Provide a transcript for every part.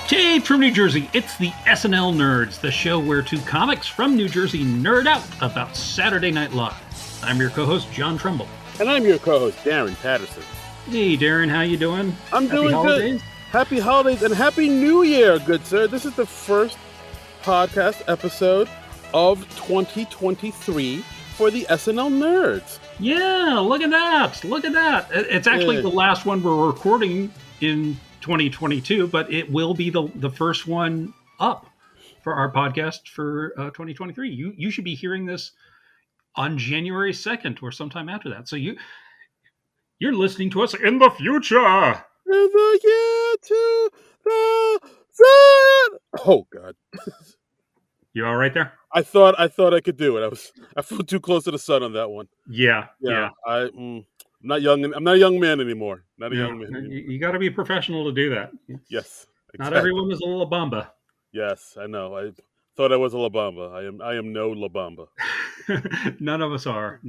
Taped from New Jersey, it's the SNL Nerds, the show where two comics from New Jersey nerd out about Saturday Night Live. I'm your co-host, John Trumbull. And I'm your co-host, Darren Patterson. Hey, Darren, how you doing? I'm doing good. Happy holidays and Happy New Year, good sir. This is the first podcast episode of 2023 for the SNL Nerds. Yeah, look at that. Look at that. It's actually the last one we're recording in 2022, but it will be the first one up for our podcast for 2023. You should be hearing this on January 2nd or sometime after that. So you're listening to us in the future. In the year 2000. Oh God. You all right there? I thought I could do it. I flew too close to the sun on that one. Yeah. I'm not young. I'm not a young man anymore. Not a young man anymore. You got to be professional to do that. Yes. Exactly. Not everyone is a La Bamba. Yes, I know. I thought I was a La Bamba. I am no La Bamba. None of us are.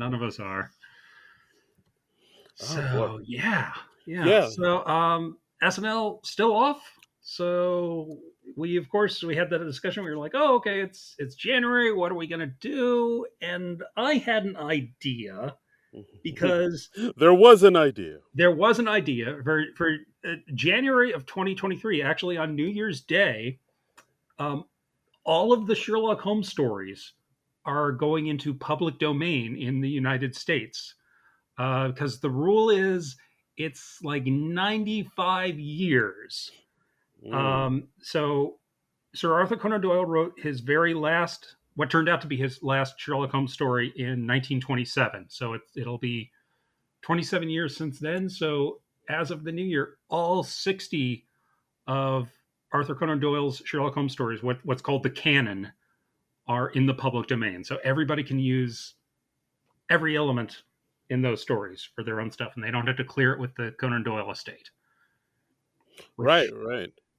So yeah. So SNL still off. So we had that discussion. We were like, oh, okay, it's January. What are we gonna do? And I had an idea because there was an idea for January of 2023. Actually, on New Year's Day, all of the Sherlock Holmes stories are going into public domain in the United States because the rule is it's like 95 years. So Sir Arthur Conan Doyle wrote his very last, what turned out to be his last Sherlock Holmes story in 1927. So it'll be 27 years since then. So as of the new year, all 60 of Arthur Conan Doyle's Sherlock Holmes stories, what's called the canon, are in the public domain. So everybody can use every element in those stories for their own stuff, and they don't have to clear it with the Conan Doyle estate. Right.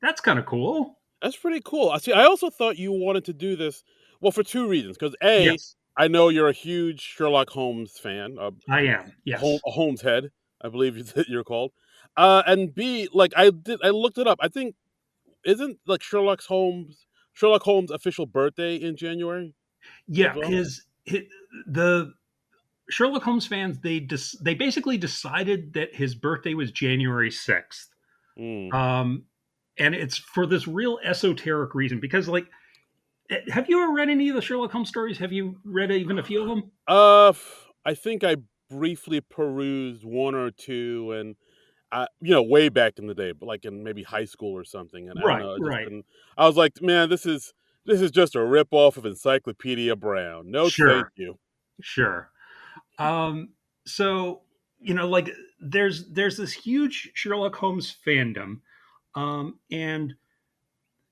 That's kind of cool. That's pretty cool. See, I also thought you wanted to do this, well, for two reasons. Because yes. I know you're a huge Sherlock Holmes fan. I am, yes. A Holmes head, I believe you're called. And B, like I looked it up. I think, isn't like Sherlock Holmes' official birthday in January? Yeah, the Sherlock Holmes fans, they basically decided that his birthday was January 6th. And it's for this real esoteric reason, because like, have you ever read any of the Sherlock Holmes stories? Have you read even a few of them? I think I briefly perused one or two, and way back in the day, but like in maybe high school or something. And right. I was like, man, this is just a ripoff of Encyclopedia Brown. No, thank you. Sure. So like there's this huge Sherlock Holmes fandom, and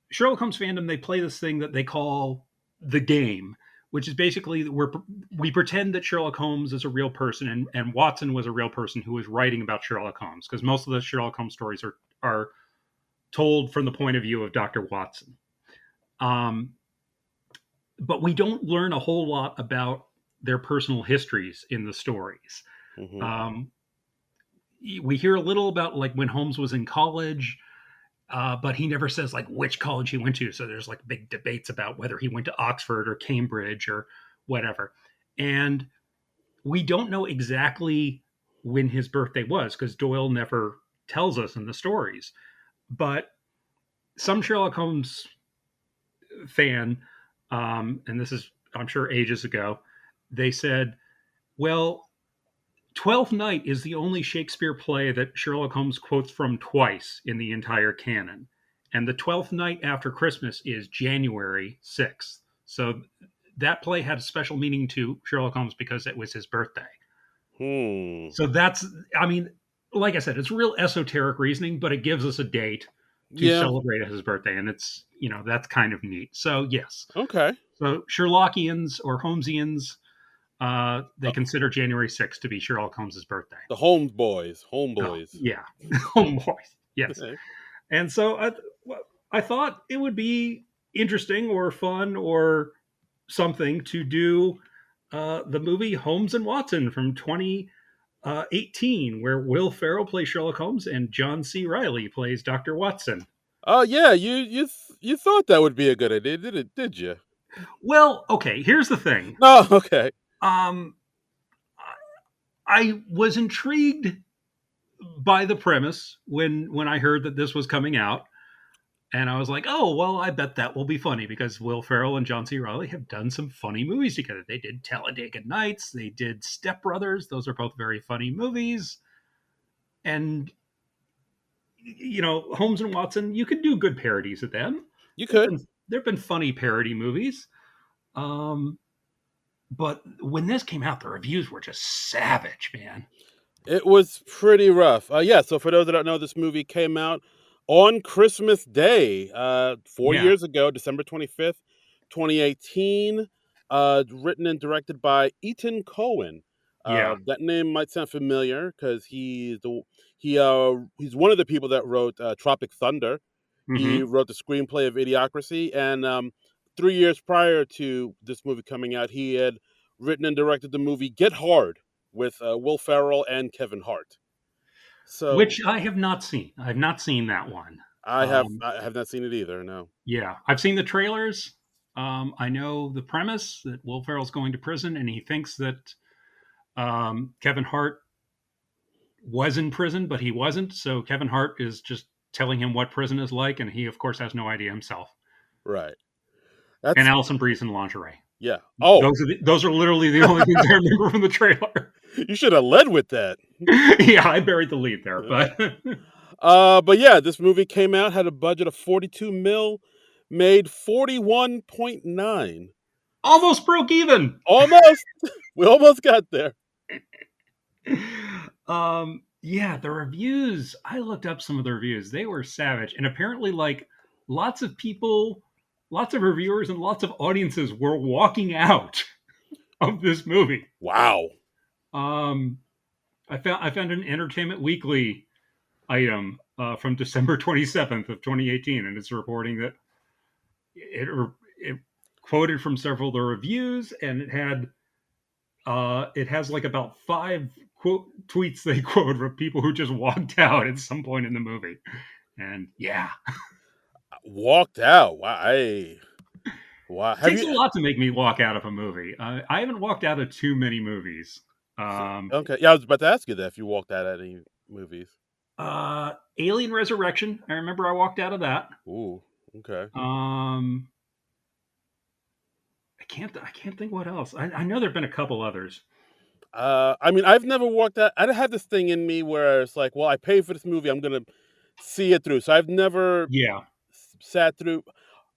Sherlock Holmes fandom, they play this thing that they call the game, which is basically where we pretend that Sherlock Holmes is a real person, and Watson was a real person who was writing about Sherlock Holmes, because most of the Sherlock Holmes stories are told from the point of view of Dr. Watson. But we don't learn a whole lot about their personal histories in the stories. We hear a little about like when Holmes was in college, but he never says like which college he went to. So there's like big debates about whether he went to Oxford or Cambridge or whatever. And we don't know exactly when his birthday was, because Doyle never tells us in the stories. But some Sherlock Holmes fan, and this is, I'm sure, ages ago, they said, well, Twelfth Night is the only Shakespeare play that Sherlock Holmes quotes from twice in the entire canon. And the 12th night after Christmas is January 6th. So that play had a special meaning to Sherlock Holmes because it was his birthday. So that's, I mean, like I said, it's real esoteric reasoning, but it gives us a date to celebrate his birthday. And it's, that's kind of neat. So yes. Okay. So Sherlockians or Holmesians, they consider January 6th to be Sherlock Holmes' birthday. The Holmes boys. Home boys. Yes. Okay. And so I thought it would be interesting or fun or something to do the movie Holmes and Watson from 2018, where Will Ferrell plays Sherlock Holmes and John C. Reilly plays Dr. Watson. Oh yeah, you thought that would be a good idea, did you? Well, okay, here's the thing. No, okay. Um, I was intrigued by the premise when I heard that this was coming out, and I was like, oh well, I bet that will be funny because Will Ferrell and John C. Reilly have done some funny movies together. They did Talladega Nights, they did Step Brothers. Those are both very funny movies, and Holmes and Watson, you could do good parodies of them. You There've could. been there've been funny parody movies. Um, but when this came out, the reviews were just savage, man. It was pretty rough. Yeah, so for those that don't know, this movie came out on Christmas Day, 4 Yeah, years ago, December 25th, 2018, written and directed by Ethan Cohen. yeah. That name might sound familiar because he's one of the people that wrote Tropic Thunder. He Hmm. wrote the screenplay of Idiocracy, and 3 years prior to this movie coming out, he had written and directed the movie Get Hard with Will Ferrell and Kevin Hart. So Which I have not seen. I have not seen that one. I have not seen it either. No. Yeah, I've seen the trailers. I know the premise that Will Ferrell's going to prison, and he thinks that Kevin Hart was in prison, but he wasn't. So Kevin Hart is just telling him what prison is like, and he, of course, has no idea himself. Right. And That's Alison Brie's in lingerie. yeah. Oh, Those are literally the only things I remember from the trailer. you should have led with that. Yeah, I buried the lead there, but But yeah, this movie came out, had a budget of 42 mil, made 41.9. almost broke even. Almost. We almost got there. Yeah, the reviews. I looked up some of the reviews. They were savage, and apparently, like lots of people, lots of reviewers, and lots of audiences were walking out of this movie. Wow. Um, I found an Entertainment Weekly item from December 27th of 2018, and it's reporting that it quoted from several of the reviews, and it has like about five quote tweets they quote from people who just walked out at some point in the movie. And yeah, Walked out. Wow. Wow. it Have takes you a lot to make me walk out of a movie. I haven't walked out of too many movies. Um, Okay. Yeah, I was about to ask you that if you walked out at any movies. Alien Resurrection. I remember I walked out of that. Ooh. Okay. Um, I can't think what else. I know there've been a couple others. I mean, I've never walked out. I don't have this thing in me where it's like, well, I paid for this movie, I'm gonna see it through. So I've never Yeah, sat through.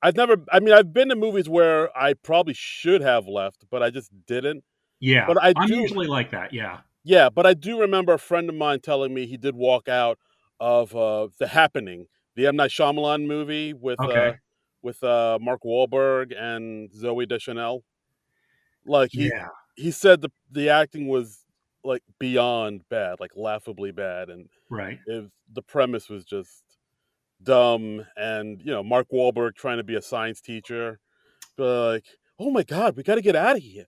I've never. I mean, I've been to movies where I probably should have left, but I just didn't. yeah. But I I'm do. usually like that. Yeah. Yeah, but I do remember a friend of mine telling me he did walk out of The Happening, the M Night Shyamalan movie Okay. with Mark Wahlberg and Zoe Deschanel. Like Yeah. he said the acting was like beyond bad, like laughably bad, and Right. the premise was just dumb. And Mark Wahlberg trying to be a science teacher, but like, oh my god, we got to get out of here.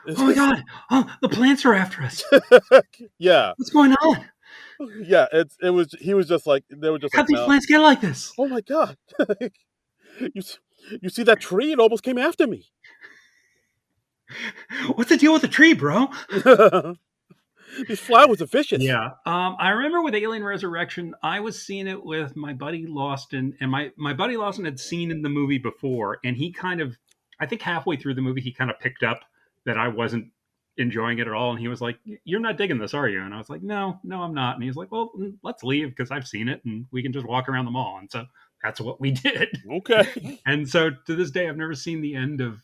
It's Oh my just god! Oh, the plants are after us. yeah, What's going on? yeah. It was he was just like they were just like How'd these no. plants get like this? Oh my god, you you see that tree? It almost came after me. What's the deal with the tree, bro? These flowers are vicious. Yeah. I remember with Alien Resurrection, I was seeing it with my buddy Lawson, and my buddy Lawson had seen in the movie before, and he kind of, I think halfway through the movie, he kind of picked up that I wasn't enjoying it at all, and he was like, "You're not digging this, are you?" And I was like, "No, no, I'm not." And he was like, "Well, let's leave because I've seen it, and we can just walk around the mall." And so that's what we did. Okay. And so to this day, I've never seen the end of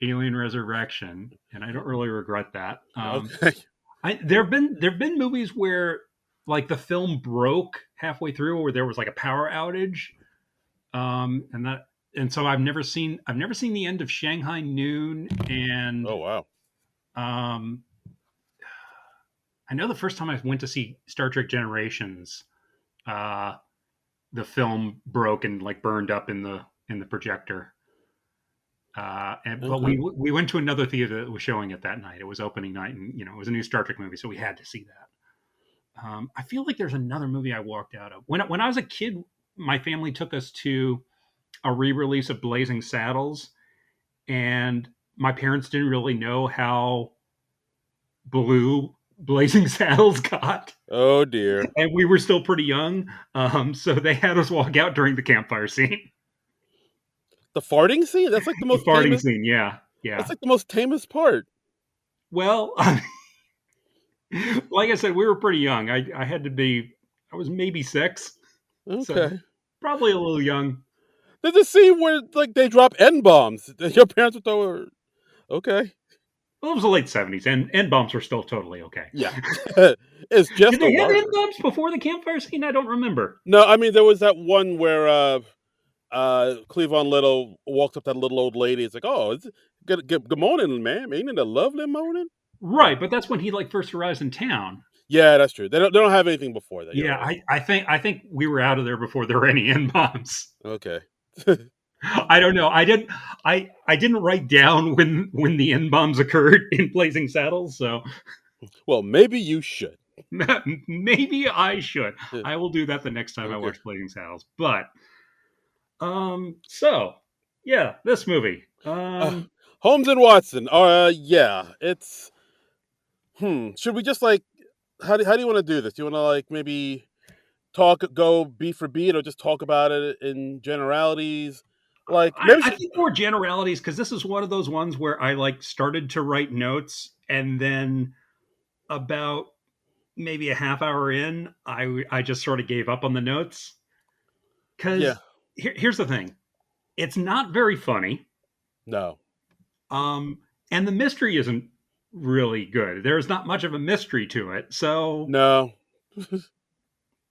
Alien Resurrection, and I don't really regret that. Okay. There've been movies where like the film broke halfway through, where there was like a power outage, and so I've never seen the end of Shanghai Noon, and Oh wow. um, I know the first time I went to see Star Trek Generations, uh, the film broke and like burned up in the projector. But Okay. we went to another theater that was showing it that night. It was opening night, and it was a new Star Trek movie, so we had to see that. I feel like there's another movie I walked out of when I was a kid. my family took us to a re-release of Blazing Saddles, and my parents didn't really know how blue Blazing Saddles got, Oh dear. and we were still pretty young, so they had us walk out during the campfire scene. The farting scene? That's like the The most farting famous. scene, yeah, That's yeah. like the most famous part. Well, like I said, we were pretty young. I had to be, I was maybe 6, so Okay. probably a little young. There's a scene where like they drop N bombs. Your parents would throw. Okay. Well, it was the late 70s, and N bombs were still totally okay. Yeah. It's Did just a they have N word. bombs before the campfire scene? I don't remember. No, I mean there was that one where Cleavon Little walks up to that little old lady. It's like, oh, good morning, ma'am. Ain't it a lovely morning? Yeah, Right, but that's when he like first arrives in town. yeah, that's true. They don't have anything before that. You're Yeah, right. I think we were out of there before there were any N bombs. Okay. I don't know. I didn't write down when the N bombs occurred in Blazing Saddles, so Well, maybe you should. maybe I should. I will do that the next time I Okay. watch Blazing Saddles. But so yeah, this movie. Uh, Holmes and Watson. Yeah, it's. Should we just like how do you want to do this? Do you want to like maybe go beat for beat, or just talk about it in generalities? Like maybe I think more generalities because this is one of those ones where I like started to write notes and then about maybe a half hour in, I just sort of gave up on the notes yeah, because here's the thing: it's not very funny, no, um, and the mystery isn't really good. There's not much of a mystery to it, so no.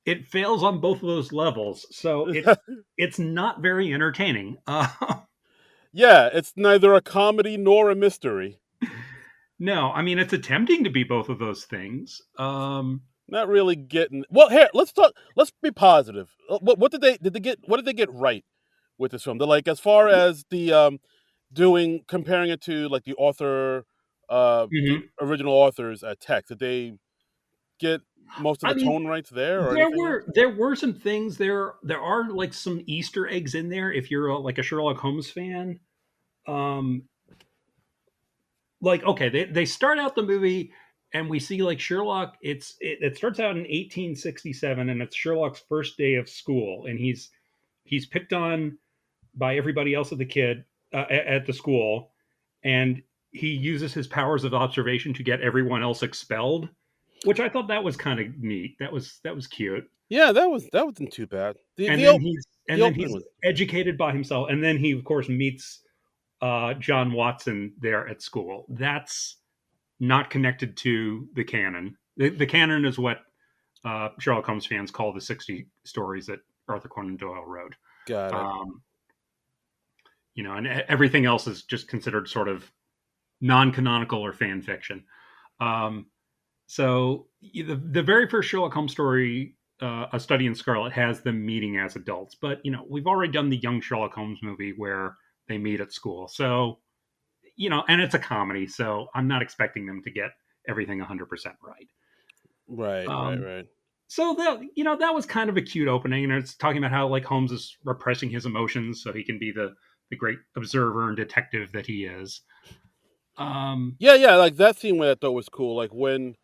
it fails on both of those levels. So it's not very entertaining. Yeah, it's neither a comedy nor a mystery. No, I mean it's attempting to be both of those things. Not really getting. Well, here let's talk. Let's be positive. What did they get? What did they get right with this film? They're like as far as the doing comparing it to like the Mhm. original author's text. Did they get most of I the mean, tone rights there or there anything else? were some things there. There are like some Easter eggs in there. If you're like a Sherlock Holmes fan, um, like okay, they start out the movie and we see like Sherlock. It starts out in 1867 and it's Sherlock's first day of school, and he's picked on by everybody else at the kid at the school, and he uses his powers of observation to get everyone else expelled, which I thought that was kind of neat. That was cute. Yeah, that wasn't too bad. And then The opening he's was educated by himself, and then he of course meets John Watson there at school. That's not connected to the canon. The canon is what Sherlock Holmes fans call the 60 stories that Arthur Conan Doyle wrote. got it. Um, and everything else is just considered sort of non-canonical or fan fiction. Um, so the very first Sherlock Holmes story, A Study in Scarlet, has them meeting as adults. But we've already done the young Sherlock Holmes movie where they meet at school. So and it's a comedy, so I'm not expecting them to get everything 100% right. Right, right, Um, right. so that was kind of a cute opening, and it's talking about how like Holmes is repressing his emotions so he can be the great observer and detective that he is. Um, Yeah, yeah, like that scene where I thought was cool. Like when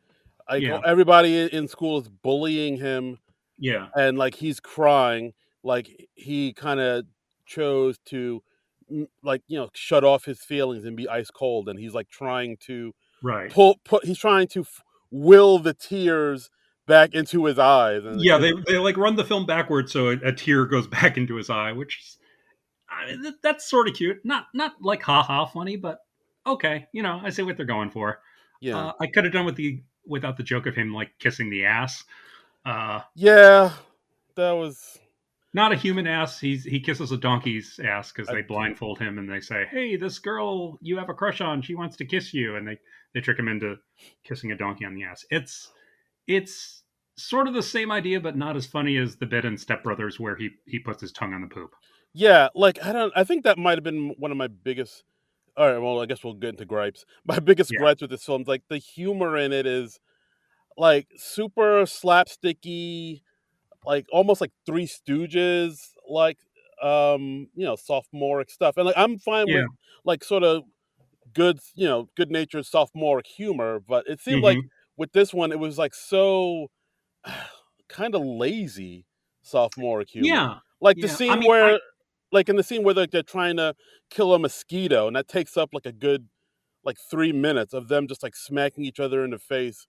yeah, everybody in school is bullying him yeah, and like he's crying, like he kind of chose to like shut off his feelings and be ice cold, and he's like trying to right. he's trying to will the tears back into his eyes, and Yeah, they like run the film backwards so a tear goes back into his eye, which is, I mean, that's sort of cute. Not like ha ha funny, but okay. I see what they're going for. yeah, I could have done without the joke of him like kissing the ass. Uh, yeah, that was Not a human ass. He kisses a donkey's ass because I, they blindfold him and they say, "Hey, this girl you have a crush on, she wants to kiss you," and they trick him into kissing a donkey on the ass. It's sort of the same idea, but not as funny as the bit in Step Brothers where he puts his tongue on the poop. yeah, like I think that might have been one of my biggest. All right, well, I guess we'll get into gripes. My biggest Yeah, gripes with this film is like the humor in it is like super slapsticky, like almost like Three Stooges, like sophomoric stuff. And like I'm fine Yeah. with like sort of good natured sophomoric humor, but it seemed like Hmm. with this one it was like so kind of lazy sophomoric humor. Yeah. Like the Yeah. I scene mean, I where like in the scene where like they're trying to kill a mosquito and that takes up like a good like 3 minutes of them just like smacking each other in the face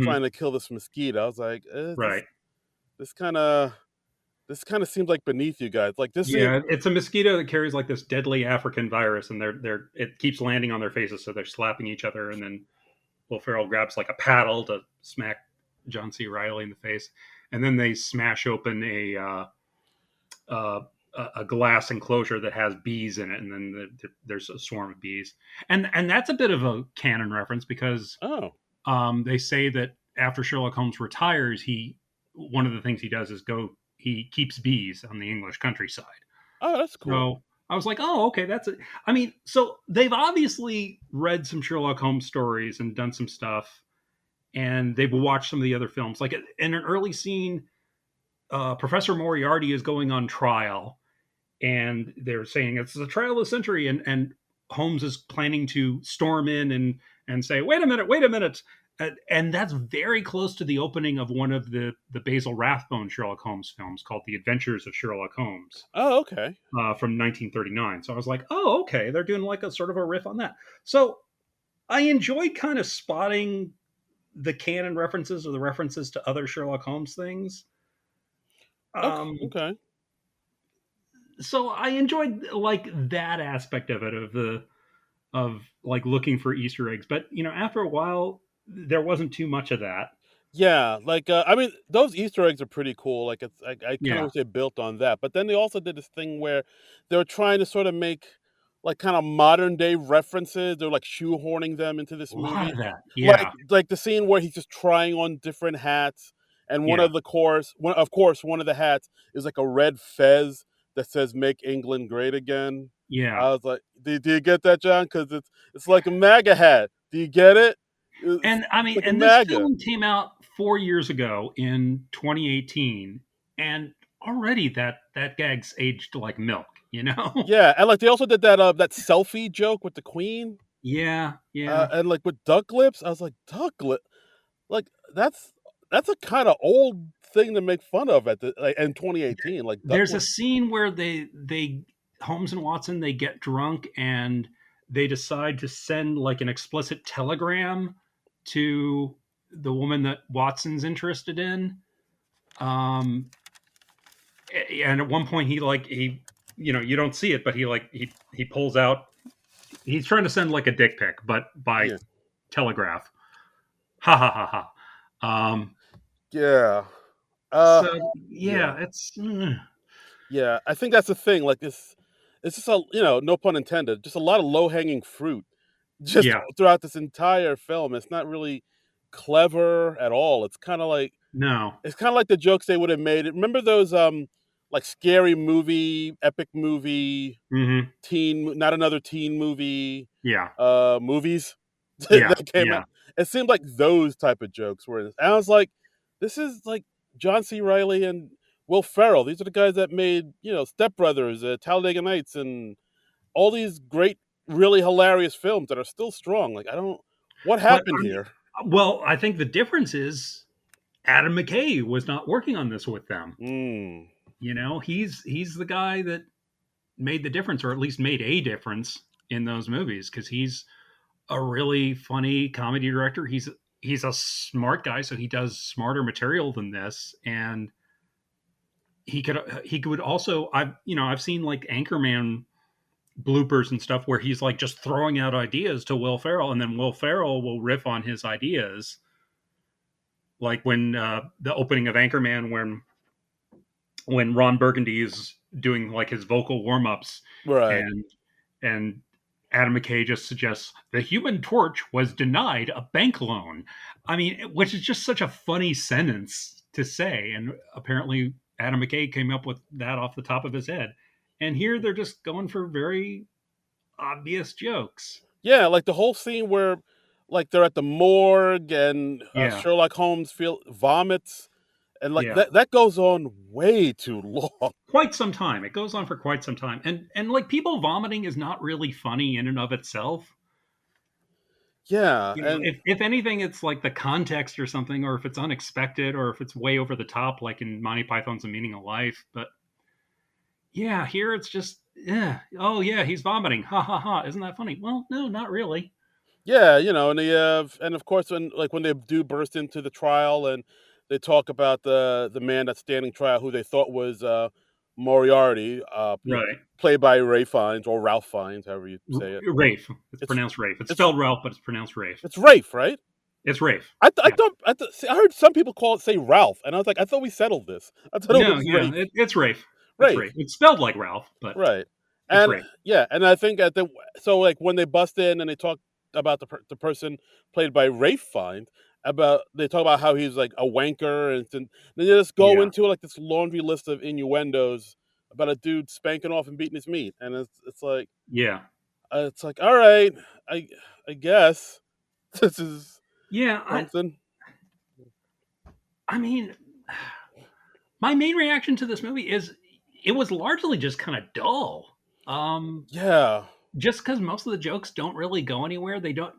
trying mhm, to kill this mosquito. I was like, right. this kind of this kind of seems like beneath you guys. Like this scene. Yeah, it's a mosquito that carries like this deadly African virus, and they're it keeps landing on their faces, so they're slapping each other, and then Will Ferrell grabs like a paddle to smack John C. Riley in the face, and then they smash open uh, a glass enclosure that has bees in it, and then there's a swarm of bees, and that's a bit of a canon reference because Oh, they say that after Sherlock Holmes retires, he one of the things he does is he keeps bees on the English countryside. oh, that's cool. So I was like, oh, okay, that's it. I mean, so they've obviously read some Sherlock Holmes stories and done some stuff, and they've watched some of the other films. Like in an early scene, Professor Moriarty is going on trial, and they're saying it's the trial of the century, and Holmes is planning to storm in and say, wait a minute. And that's very close to the opening of one of the Basil Rathbone Sherlock Holmes films called The Adventures of Sherlock Holmes Oh, okay. from 1939. So I was like, oh, okay, they're doing like a sort of a riff on that. So I enjoyed kind of spotting the canon references or the references to other Sherlock Holmes things. Okay. Um, Okay. so I enjoyed like that aspect of it of like looking for Easter eggs. But after a while, there wasn't too much of that. Yeah, like, I mean, those Easter eggs are pretty cool, like, I kinda Yeah, wish they built on that, but then they also did this thing where they were trying to sorta make, like, kinda modern day references, they're, like, shoehorning them into a this lot movie. of that. Like Yeah, like the scene where he's just trying on different hats, and yeah, one of the hats is, like, a red fez that says, "Make England Great Again." yeah. I was like, Do you get that, John? Because it's like a MAGA hat. Do you get it? It's And I mean, like a and this MAGA. film came out 4 years ago in 2018, and already that gag's aged like milk. Yeah, and, like, they also did that selfie joke with the queen, Yeah, yeah. and, like, with duck lips, I was like, "Duck lip?" Like, that's a kinda old thing to make fun of at the like, in 2018, like, duck There's a lip. scene where they Holmes and Watson they get drunk and they decide to send like an explicit telegram to the woman that Watson's interested in. Um, and at one point you don't see it, but he pulls out. He's trying to send like a dick pic, but by Yeah. telegraph. Ha ha ha ha. Yeah. Uh, So yeah. yeah, it's Yeah, I think that's the thing, like, it's just no pun intended, just a lot of low-hanging fruit just yeah, throughout this entire film. It's not really clever at all. no, It's kinda like the jokes they would have made. Remember those, like, scary movie, epic movie, hmm, not another teen movie, yeah, movies yeah, that came yeah. out? It seemed like those type of jokes were in this. And I was like, "This is, like, John C. Reilly and Will Ferrell. These are the guys that made, Step Brothers, Talladega Nights, and all these great, really hilarious films that are still strong." Like, I don't what But happened I mean, here? well, I think the difference is Adam McKay was not working on this with them. Mm. He's the guy that made the difference, or at least made a difference in those movies, because he's a really funny comedy director. He's a smart guy, so he does smarter material than this, and he could also I've seen like Anchorman bloopers and stuff where he's like just throwing out ideas to Will Ferrell, and then Will Ferrell will riff on his ideas, like when the opening of Anchorman, when Ron Burgundy is doing like his vocal warm ups, Right. and and Adam McKay just suggests the Human Torch was denied a bank loan. I mean, which is just such a funny sentence to say, and apparently Adam McKay came up with that off the top of his head. And here they're just going for very obvious jokes. Yeah, like the whole scene where, like, they're at the morgue and Yeah, Sherlock Holmes vomits, and like Yeah. that goes on way too long. Quite some time. It goes on for quite some time. And like people vomiting is not really funny in and of itself. Yeah, You know, and if anything, it's like the context or something, or if it's unexpected, or if it's way over the top, like in Monty Python's The Meaning of Life. But yeah, here it's just, yeah, oh yeah, he's vomiting. Ha ha ha. Isn't that funny? Well, no, not really. yeah, and they have, and of course when they do burst into the trial and they talk about the man that's standing trial who they thought was Moriarty, Right. played by Ray Fiennes or Ralph Fiennes, however you say it. Rafe. It's It's pronounced Rafe. It's it's spelled Ralph, but it's pronounced Rafe. it's Rafe, right? It's Rafe. I Yeah. thought see, I heard some people call it say Ralph, and I was like, I thought we settled this. I thought it No, was yeah, Rafe. it's Rafe. It's Rafe. Rafe, It's spelled like Ralph, but right? it's And Rafe. yeah, and I think at the so like when they bust in and they talk about the person played by Rafe Fiennes, about they talk about how he's like a wanker, and then they just go Yeah. into like this laundry list of innuendos about a dude spanking off and beating his meat, and Yeah. it's like all right, I I guess this is Yeah. something. I mean, my main reaction to this movie is it was largely just kind of dull. Um, Yeah, just because most of the jokes don't really go anywhere. They don't.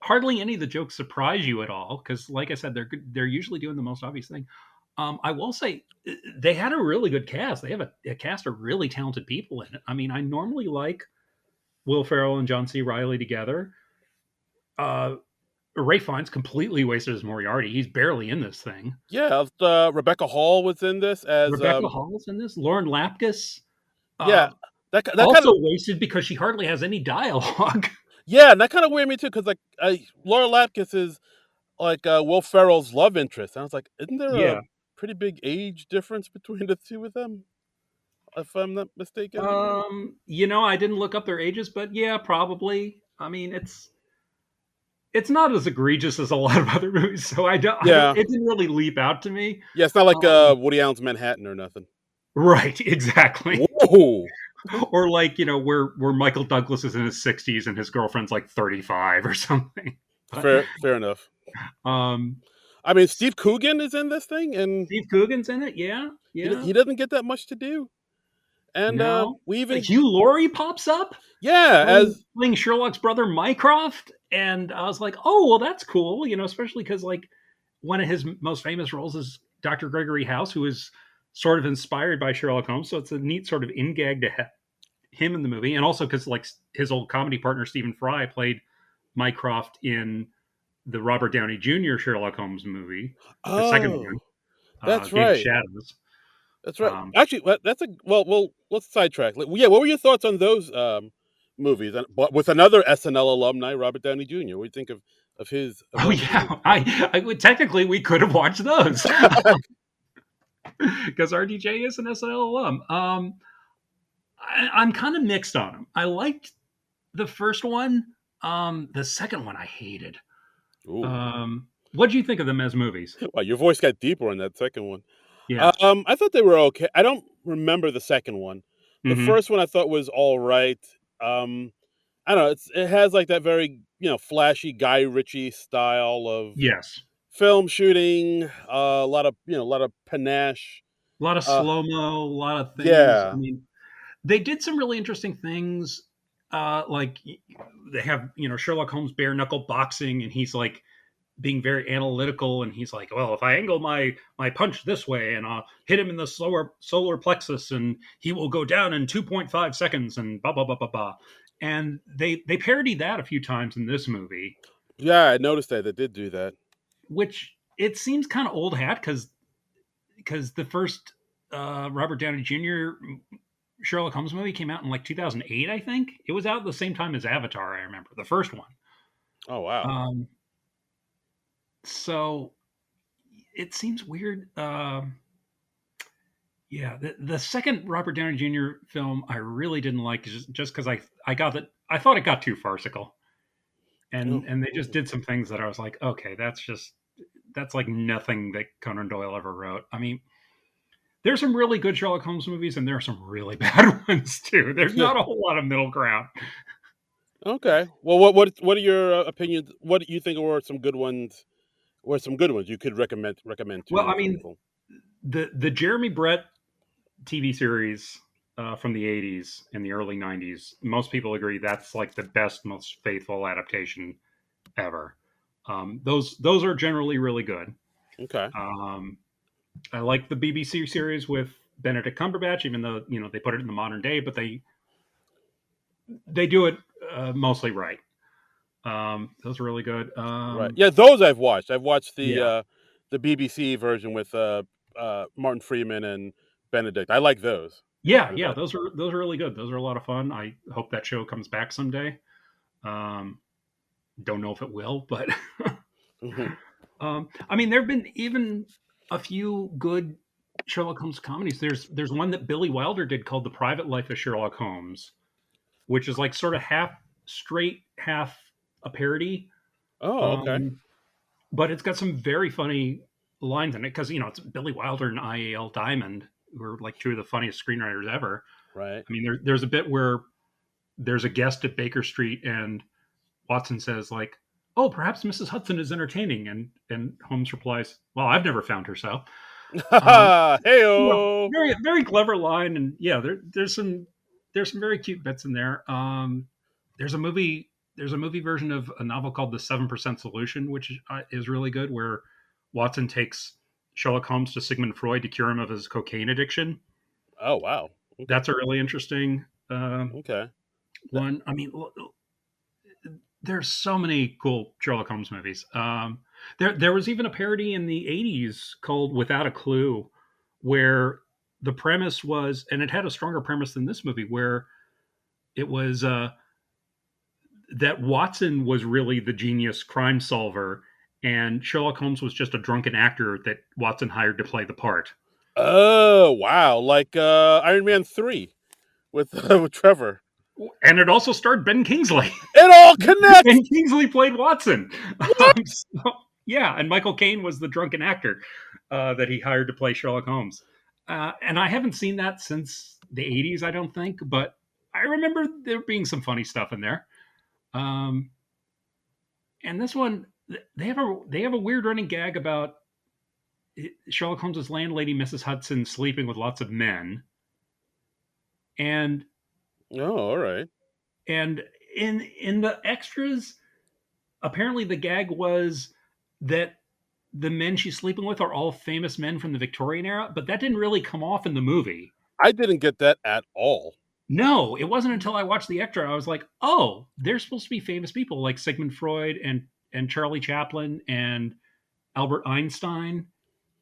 Hardly any of the jokes surprise you at all. Because, like I said, they're usually doing the most obvious thing. I will say they had a really good cast. They have a cast of really talented people in it. I mean, I normally like Will Ferrell and John C. Riley together. Uh, Ray Fiennes completely wasted as Moriarty. He's barely in this thing. yeah. Rebecca Hall was in this as Rebecca Hall's in this. Lauren Lapkus, yeah. uh, That kind also of wasted because she hardly has any dialogue. yeah, and that kind of weirded me too, because like Laura Lapkus is like Will Ferrell's love interest. And I was like, isn't there a Yeah. pretty big age difference between the two of them? If I'm not mistaken. I didn't look up their ages, but yeah, probably. I mean, it's not as egregious as a lot of other movies, so I don't Yeah, it didn't really leap out to me. yeah. It's not like Um, Woody Allen's Manhattan or nothing. right, exactly. Whoa, Or like, where Michael Douglas is in his 60s and his girlfriend's like 35 or something. But fair enough. um I mean, Steve Coogan is in this thing, and Steve Coogan's in it. Yeah. Yeah. he doesn't get that much to do. And No. we even Hugh Laurie pops up yeah, playing Sherlock's brother Mycroft, and I was like, "Oh, well, that's cool." Especially because like one of his most famous roles is Dr. Gregory House, who is sort of inspired by Sherlock Holmes. So it's a neat sort of in gag to have him in the movie, and also because like his old comedy partner Stephen Fry played Mycroft in the Robert Downey Jr. Sherlock Holmes movie, the second one, oh, that's Game of right. Shadows. That's right. Um, Actually, that's a well. Let's sidetrack. Yeah, what were your thoughts on those movies? And but with another SNL alumni, Robert Downey Jr. What do you think of oh those movies? yeah, I would technically we could have watched those because RDJ is an SNL alum. I'm kind of mixed on them. I liked the first one. The second one I hated. Ooh, What do you think of them as movies? wow, your voice got deeper on that second one. Yeah. I thought they were okay. I don't remember the second one. The Hmm. first one I thought was all right. I don't know. It has like that very flashy Guy Ritchie style of Yes. film shooting. A lot of a lot of panache. A lot of Uh, slow mo, a lot of things. I yeah, mean, they did some really interesting things. Like they have, Sherlock Holmes bare knuckle boxing, and he's like being very analytical, and he's like, well, if I angle my punch this way and I'll hit him in the solar plexus and he will go down in 2.5 seconds and blah blah blah blah blah. And they parodied that a few times in this movie, yeah. I noticed that they did do that. which it seems kind of old hat because the first Robert Downey Jr. Sherlock Holmes movie came out in like 2008, I think. It was out at the same time as Avatar, I remember, the first one. Oh wow. Um, so it seems weird. Yeah, the second Robert Downey Jr. film I really didn't like just because I got that I thought it got too farcical, Oh, and they just ooh. did some things that I was like, okay, that's like nothing that Conan Doyle ever wrote. I mean, there's some really good Sherlock Holmes movies, and there are some really bad ones too. There's not a whole lot of middle ground. Okay. Well, what are your opinions? What do you think were some good ones or some good ones you could recommend Well, I to mean, people? the Jeremy Brett TV series from the '80s and the early '90s, most people agree that's like the best, most faithful adaptation ever. Those are generally really good. Okay. Um, I like the BBC series with Benedict Cumberbatch, even though they put it in the modern day, but they do it mostly right. Those are really good. Right. Yeah, those I've watched. I've watched Yeah, the BBC version with Martin Freeman and Benedict. I like those yeah, quite a yeah. bit. Those are really good. Those are a lot of fun. I hope that show comes back someday. Um, don't know if it will, but Hmm. I mean, there have been even a few good Sherlock Holmes comedies. There's one that Billy Wilder did called The Private Life of Sherlock Holmes, which is like sort of half straight, half a parody. Oh, okay. Um, but it's got some very funny lines in it because it's Billy Wilder and IAL Diamond, who are like two of the funniest screenwriters ever. Right. I mean, there's a bit where there's a guest at Baker Street, and Watson says like, "Oh, perhaps Mrs. Hudson is entertaining," and Holmes replies, "Well, I've never found her so." Um, Heyo. very very clever line, and yeah, there's some very cute bits in there. There's a movie there's a movie version of a novel called The 7% Solution, which is really good, where Watson takes Sherlock Holmes to Sigmund Freud to cure him of his cocaine addiction. Oh, wow. Okay. That's a really interesting Okay. That- one. I mean, there's so many cool Sherlock Holmes movies. There was even a parody in the '80s called Without a Clue, where the premise was, and it had a stronger premise than this movie, where it was that Watson was really the genius crime solver, and Sherlock Holmes was just a drunken actor that Watson hired to play the part. Oh, wow. Like Iron Man 3 with with Trevor. And it also starred Ben Kingsley. It all Ben connects. Kingsley played Watson. So, yeah, and Michael Caine was the drunken actor that he hired to play Sherlock Holmes. And I haven't seen that since the '80s, I don't think, but I remember there being some funny stuff in there. Um, and this one, they have a weird running gag about Sherlock Holmes's landlady, Mrs. Hudson, sleeping with lots of men, and Oh, all right. and in the extras, apparently the gag was that the men she's sleeping with are all famous men from the Victorian era, but that didn't really come off in the movie. I didn't get that at all. No, it wasn't until I watched the extra I was like, oh, they're supposed to be famous people like Sigmund Freud and Charlie Chaplin and Albert Einstein,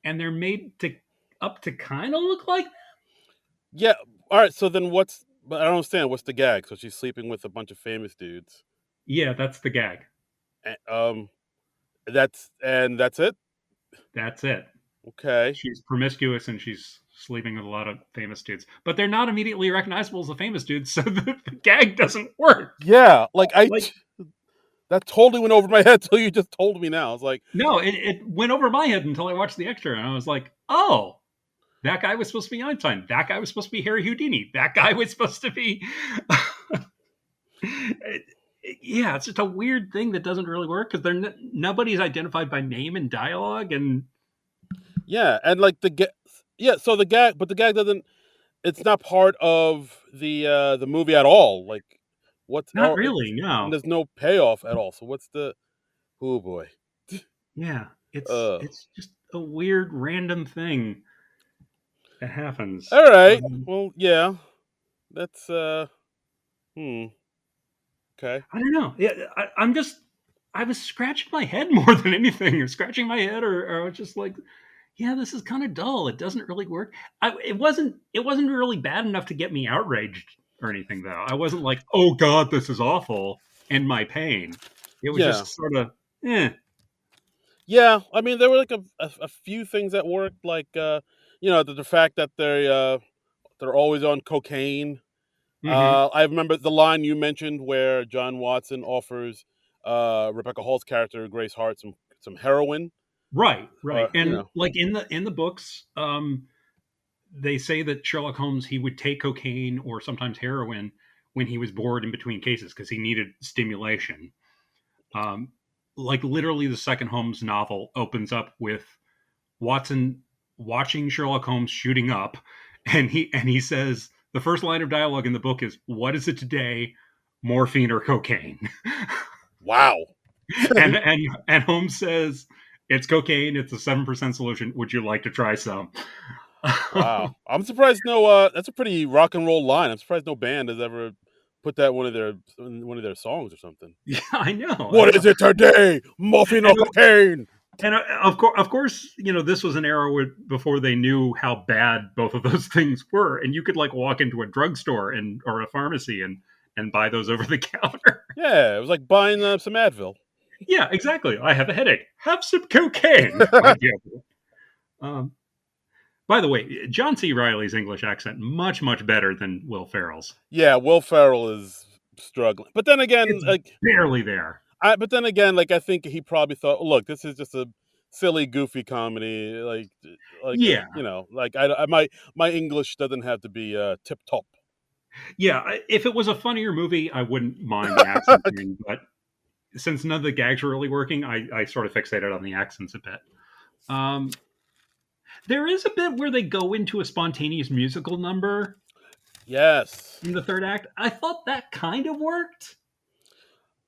and they're made to up to kind of look like. Yeah. All right. So then what's, but I don't understand. What's the gag? So she's sleeping with a bunch of famous dudes. Yeah, that's the gag. And that's it. That's it. Okay. She's promiscuous and she's sleeping with a lot of famous dudes, but they're not immediately recognizable as the famous dudes, so the gag doesn't work. Yeah. Like Like, that totally went over my head till you just told me now. I was like, no, it went over my head until I watched the extra, and I was like, oh, that guy was supposed to be Einstein. That guy was supposed to be Harry Houdini. That guy was supposed to be. Yeah, it's just a weird thing that doesn't really work because nobody's identified by name and dialogue, and yeah, and like yeah. So the gag, but the gag doesn't. It's not part of the movie at all. Like, what's not or really. and No, there's no payoff at all. So what's the? Oh boy. yeah, it's Uh. it's just a weird random thing that happens. All right. Well, yeah. That's Hmm. Okay. I don't know. Yeah, I was scratching my head more than anything, or scratching my head, or I was just like, yeah, this is kind of dull. It doesn't really work. It wasn't really bad enough to get me outraged or anything, though. I wasn't like, oh God, this is awful, and my pain. It was Yeah. just sort of, eh. Yeah. I mean, there were like a few things that worked, like the fact that they're always on cocaine. Hmm. I remember the line you mentioned where John Watson offers Rebecca Hall's character Grace Hart some heroin, Right, right. or And like in the books, they say that Sherlock Holmes he would take cocaine or sometimes heroin when he was bored in between cases because he needed stimulation. Um, like literally the second Holmes novel opens up with Watson watching Sherlock Holmes shooting up, and he says the first line of dialogue in the book is, "What is it today, morphine or cocaine?" Wow. and Holmes says, "It's cocaine. It's a 7% solution. Would you like to try some?" Wow. I'm surprised no that's a pretty rock and roll line. I'm surprised no band has ever put that in one of their songs or something. Yeah, I know, I What is know. it today? Muffin or And cocaine? of course, this was an era before they knew how bad both of those things were, and you could like walk into a drugstore and or a pharmacy and buy those over the counter. Yeah, it was like buying some Advil. Yeah, exactly. I have a headache. Have some cocaine. Might be able to. By the way, John C. Riley's English accent much better than Will Ferrell's. Yeah, Will Ferrell is struggling. But then again, It's barely there. like I think he probably thought, look, this is just a silly, goofy comedy. Yeah, like my English doesn't have to be tip top. yeah. If it was a funnier movie, I wouldn't mind the accent thing. But since none of the gags were really working, I sort of fixated on the accents a bit. Um, there is a bit where they go into a spontaneous musical number Yes. in the third act. I thought that kind of worked.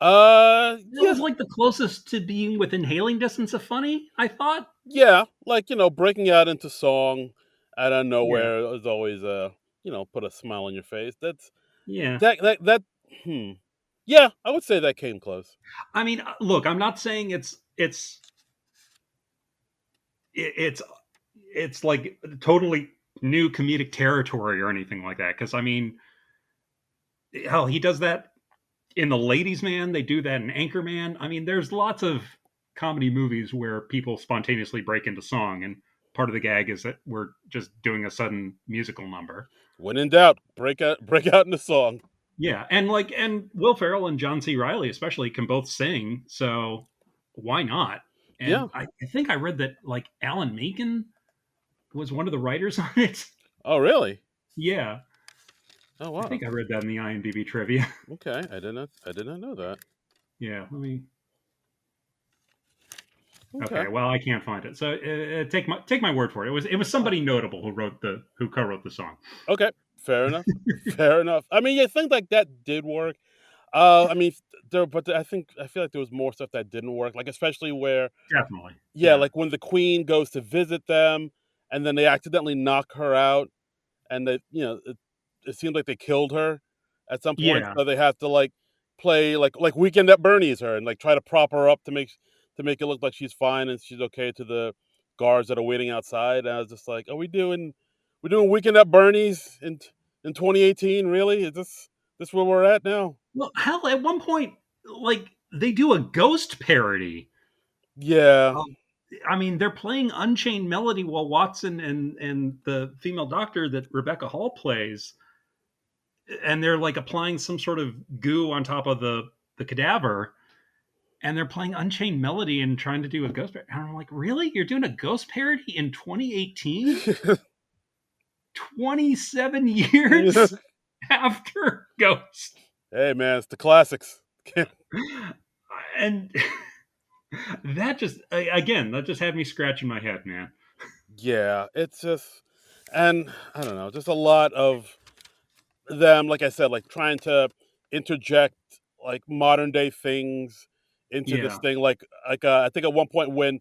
That Yeah, was like the closest to being within hailing distance of funny, I thought. yeah. Like breaking out into song out of Yeah. nowhere is always put a smile on your face. Yeah. That. Hmm. Yeah, I would say that came close. I mean, look, I'm not saying it's it's like totally new comedic territory or anything like that. Because I mean, hell, he does that in The Ladies' Man. They do that in Anchorman. I mean, there's lots of comedy movies where people spontaneously break into song, and part of the gag is that we're just doing a sudden musical number. When in doubt, break out into song. Yeah, and Will Ferrell and John C. Riley especially can both sing, so why not? Yeah. And I think I read that like Alan Menken was one of the writers on it. Oh, really? Yeah, Oh, I wow. think I read that in the IMDb trivia. Okay, I did not know that. Yeah, let me. Okay. Okay, well I can't find it, so take my word for it. It was somebody notable who co-wrote the song. Okay. Fair enough. Fair enough. I mean, yeah, things like that did work. I mean, I feel like there was more stuff that didn't work. Like especially where, Definitely, yeah, yeah, like when the queen goes to visit them, and then they accidentally knock her out, and it seems like they killed her at some point, yeah. so they have to like play like Weekend at Bernie's her and like try to prop her up to make it look like she's fine and she's okay to the guards that are waiting outside. And I was just like, are we doing Weekend at Bernie's in 2018? Really? Is this where we're at now? Well, hell, at one point, like they do a ghost parody. Yeah. Um, I mean, they're playing Unchained Melody while Watson and the female doctor that Rebecca Hall plays, and they're like applying some sort of goo on top of the cadaver, and they're playing Unchained Melody and trying to do a ghost parody. And I'm like, really? You're doing a ghost parody in 2018? 27 years after Ghost. Hey man, it's the classics. And that just had me scratching my head, man. Yeah, it's just, and I don't know, just a lot of them, like I said, like trying to interject like modern day things into this Yeah, thing. I think at one point when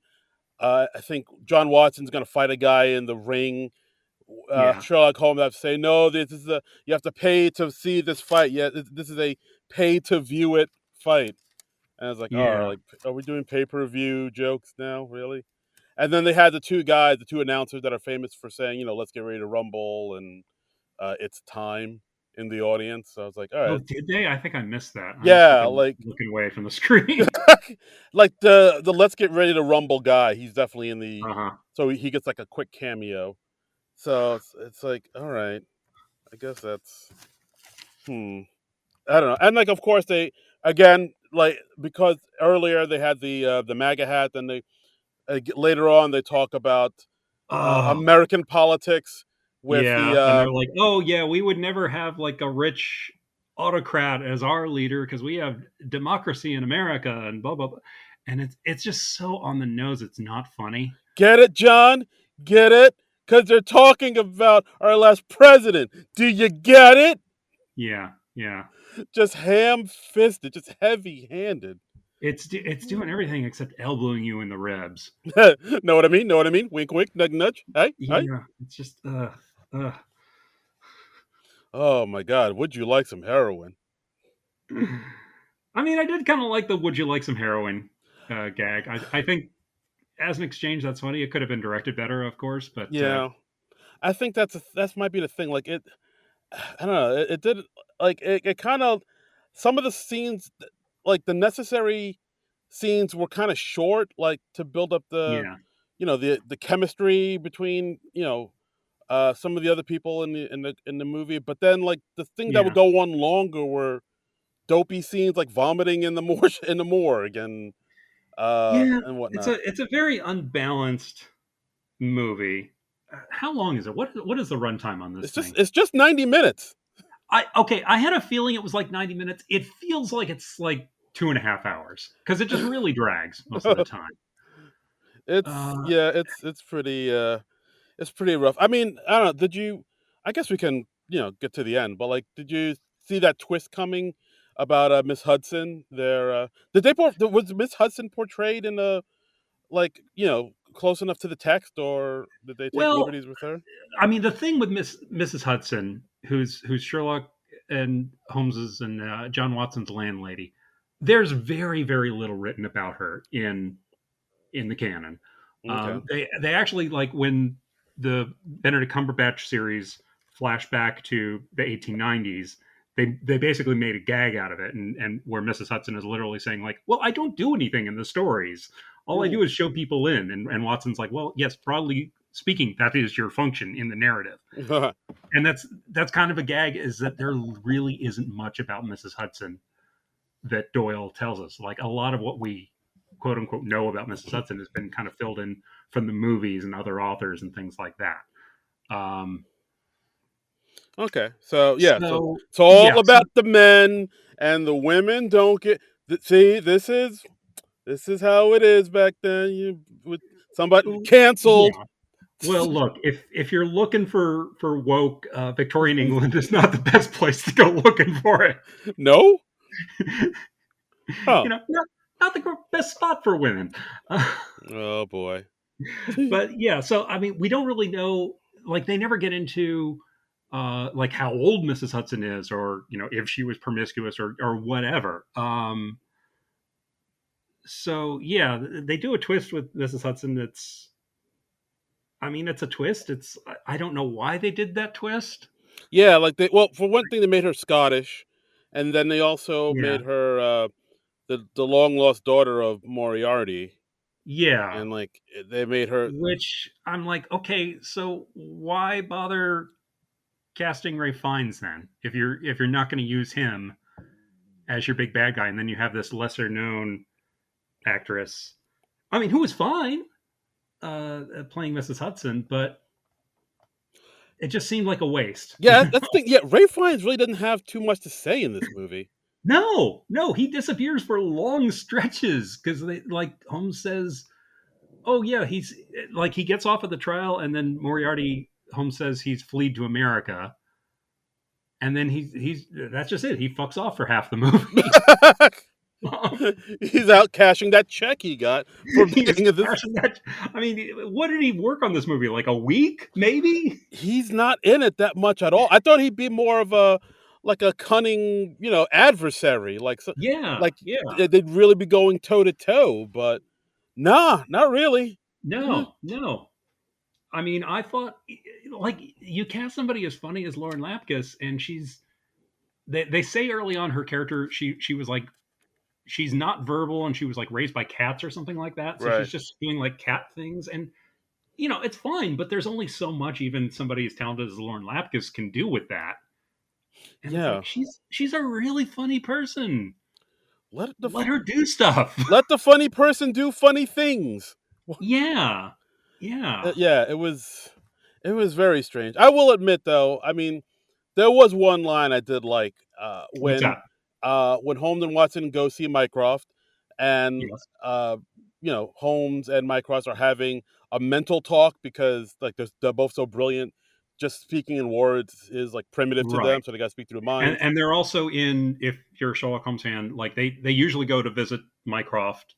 I think John Watson's gonna fight a guy in the ring, yeah, Sherlock Holmes have to say, no, this is a you have to pay to see this fight. Yeah, this is a pay to view it fight. And I was like, oh, yeah. like are we doing pay per view jokes now? Really? And then they had the two announcers that are famous for saying, let's get ready to rumble and it's time in the audience. So I was like, all Oh, right, did they? I think I missed that. I was yeah, looking away from the screen. like the let's get ready to rumble guy. He's definitely in the Uh-huh. so he gets like a quick cameo. So it's like, all right, I guess that's hmm. I don't know. And like, of course, they again like because earlier they had the MAGA hat, and they later on they talk about Oh, American politics with the yeah. And they're like, "Oh, yeah, we would never have like a rich autocrat as our leader because we have democracy in America and blah blah blah." and it's just so on the nose. It's not funny. Get it, John? Get it? Because they're talking about our last president. Do you get it? Yeah, yeah. Just ham fisted, just heavy handed. It's doing everything except elbowing you in the ribs. Know what I mean? Know what I mean? Wink, wink, nudge, nudge. Hey, hey. Yeah, it's just uh. Oh my God. Would you like some heroin? I mean, I did kind of like the "Would you like some heroin" gag. I think as an exchange, that's funny. It could have been directed better, of course, but Yeah. I think that's might be the thing. Like it, I don't know. It did like it kind of some of the scenes, like the necessary scenes, were kind of short, like to build up the yeah, the chemistry between some of the other people in the movie. But then like the thing that would yeah, go on longer were dopey scenes like vomiting in the in the morgue yeah. and It's whatnot. a very unbalanced movie. How long is it? What is the runtime on this thing? It's just 90 minutes. I Okay. I had a feeling it was like 90 minutes. It feels like it's like 2.5 hours because it just really drags most of the time. It's Uh, yeah, it's pretty rough. I mean, I don't know. Did you? I guess we can get to the end, but like, did you see that twist coming about Miss Hudson? Did was Miss Hudson portrayed in a like close enough to the text, or did they take well, liberties with her? I mean, the thing with Mrs. Hudson, who's Sherlock and Holmes's and John Watson's landlady, there's very little written about her in the canon. Okay. They actually like when the Benedict Cumberbatch series flashed back to the 1890s. They basically made a gag out of it, and where Mrs. Hudson is literally saying like, "Well, I don't do anything in the stories. All I Hmm. do is show people in." And Watson's like, "Well, yes, broadly speaking, that is your function in the narrative." And that's kind of a gag, is that there really isn't much about Mrs. Hudson that Doyle tells us. Like a lot of what we quote unquote know about Mrs. Hudson has been kind of filled in from the movies and other authors and things like that. Um, Okay. So yeah, so so it's all yeah, so about the men and the women don't get. See, this is how it is back then. You with somebody canceled. yeah. Well, look, if you're looking for woke, Victorian England is not the best place to go looking for it. No? Huh. Not the best spot for women. Uh, Oh boy. but yeah, so I mean, we don't really know. Like, they never get into like how old Mrs. Hudson is, or if she was promiscuous or whatever. So yeah, they do a twist with Mrs. Hudson. I mean, it's a twist. I don't know why they did that twist. Yeah, like for one thing they made her Scottish, and then they also Yeah, made her the long lost daughter of Moriarty, yeah. and like they made her. Which I'm like, okay, so why bother casting Ray Fiennes then if you're not going to use him as your big bad guy, and then you have this lesser known actress. I mean, who was fine playing Mrs. Hudson, but it just seemed like a waste. Yeah, that's the thing. Yeah, Ray Fiennes really doesn't have too much to say in this movie. No, he disappears for long stretches because like Holmes says, "Oh yeah, he's like he gets off of the trial," and then Moriarty Holmes says he's fled to America, and then he's that's just it. He fucks off for half the movie. He's out cashing that check he got for He's being in this. cashing that. I mean, what did he work on this movie? Like a week, maybe? He's not in it that much at all. I thought he'd be more of a like a cunning, adversary. Yeah, Like yeah. they'd really be going toe to toe, but nah, not really. No, no. I mean, I thought like you cast somebody as funny as Lauren Lapkus, and they say early on her character she was like she's not verbal and she was like raised by cats or something like that, so she's Right. just doing like cat things, and it's fine, but there's only so much even somebody as talented as Lauren Lapkus can do with that. And it's Yeah. like she's a really funny person. Let the Let her do stuff. let the funny person do funny things. Yeah. Yeah. Yeah, it was very strange. I will admit though, I mean, there was one line I did like What's that? when Holmes and Watson go see Mycroft, and Yes. uh, Holmes and Mycroft are having a mental talk because like they're both so brilliant. Just speaking in words is like primitive to them, Right. so they got to speak through And minds. and they're also in, if you're a Sherlock Holmes fan, like they usually go to visit Mycroft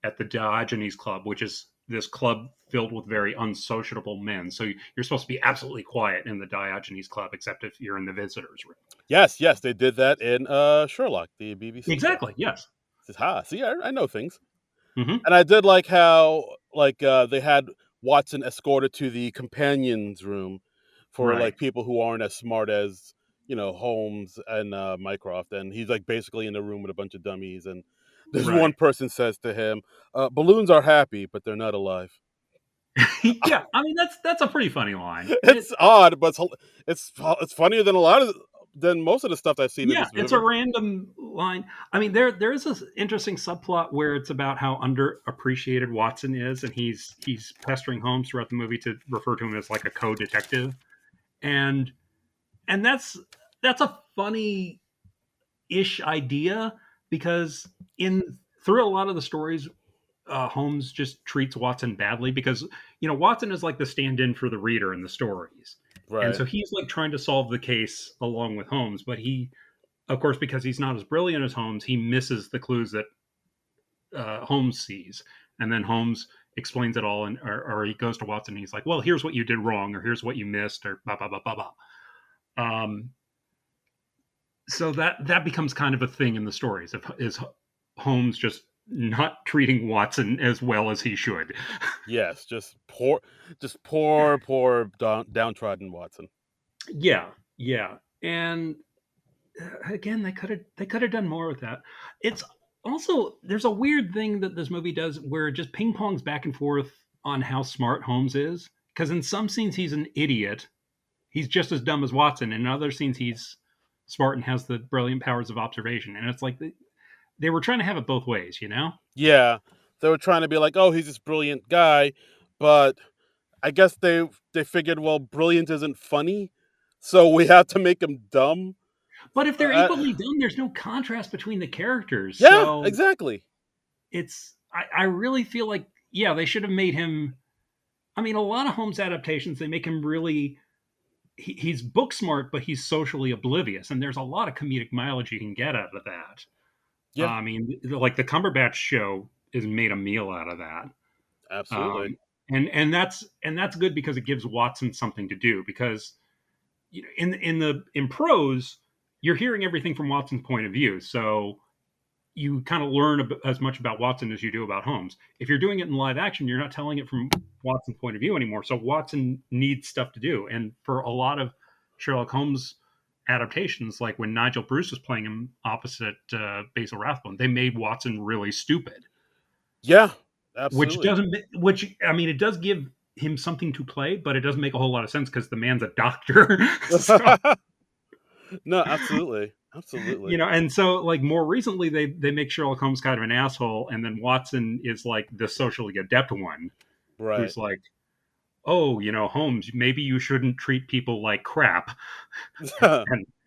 at the Diogenes Club, which is this club filled with very unsociable men. So you're supposed to be absolutely quiet in the Diogenes Club, except if you're in the visitors room. Yes, yes, they did that in Sherlock, the BBC show. Exactly. Yes. Says, "Ha, see, I know things." Hmm. And I did like how like they had Watson escorted to the companions room for Right. like people who aren't as smart as Holmes and Mycroft, and he's like basically in the room with a bunch of dummies. And this one Right. person says to him, "Balloons are happy, but they're not alive." Yeah. I mean, that's a pretty funny line. It's odd, but it's funnier than most of the stuff I've seen in Yeah, this it's a movie. random line. I mean, there is this interesting subplot where it's about how underappreciated Watson is, and he's pestering Holmes throughout the movie to refer to him as like a co-detective, and and that's a funny ish idea because in through a lot of the stories, Holmes just treats Watson badly because Watson is like the stand-in for the reader in the stories, and Right. so he's like trying to solve the case along with Holmes, but he, of course, because he's not as brilliant as Holmes, he misses the clues that Holmes sees, and then Holmes explains it all, and or he goes to Watson and he's like, "Well, here's what you did wrong, or here's what you missed, or blah blah blah blah blah." So that becomes kind of a thing in the stories. If is Holmes just not treating Watson as well as he should? Yes, just poor downtrodden Watson. Yeah, yeah, and again, they could have done more with that. It's also, there's a weird thing that this movie does where it just ping pongs back and forth on how smart Holmes is. Because in some scenes he's an idiot, he's just as dumb as Watson. And in other scenes he's smart and has the brilliant powers of observation. And it's like they were trying to have it both ways, you know? Yeah, they were trying to be like, "Oh, he's this brilliant guy," but I guess they figured, well, brilliant isn't funny, so we have to make him dumb. But if they're Uh, equally dumb, there's no contrast between the characters. yeah, So exactly. I really feel like, yeah, they should have made him. I mean, a lot of Holmes adaptations, they make him really, he's book smart, but he's socially oblivious, and there's a lot of comedic mileage you can get out of that. Yeah, I mean, like the Cumberbatch show is made a meal out of that, absolutely. um, and that's good because it gives Watson something to do. Because in prose, you're hearing everything from Watson's point of view, so you kind of learn as much about Watson as you do about Holmes. If you're doing it in live action, you're not telling it from Watson's point of view anymore. So Watson needs stuff to do. And for a lot of Sherlock Holmes adaptations, like when Nigel Bruce was playing him opposite Basil Rathbone, they made Watson really stupid, Yeah, which absolutely. doesn't, which I mean, it does give him something to play, but it doesn't make a whole lot of sense because the man's a doctor. So No, absolutely, absolutely. and so like more recently they make Sherlock Holmes kind of an asshole, and then Watson is like the socially adept one Right. who's like, oh, Holmes, maybe you shouldn't treat people like crap.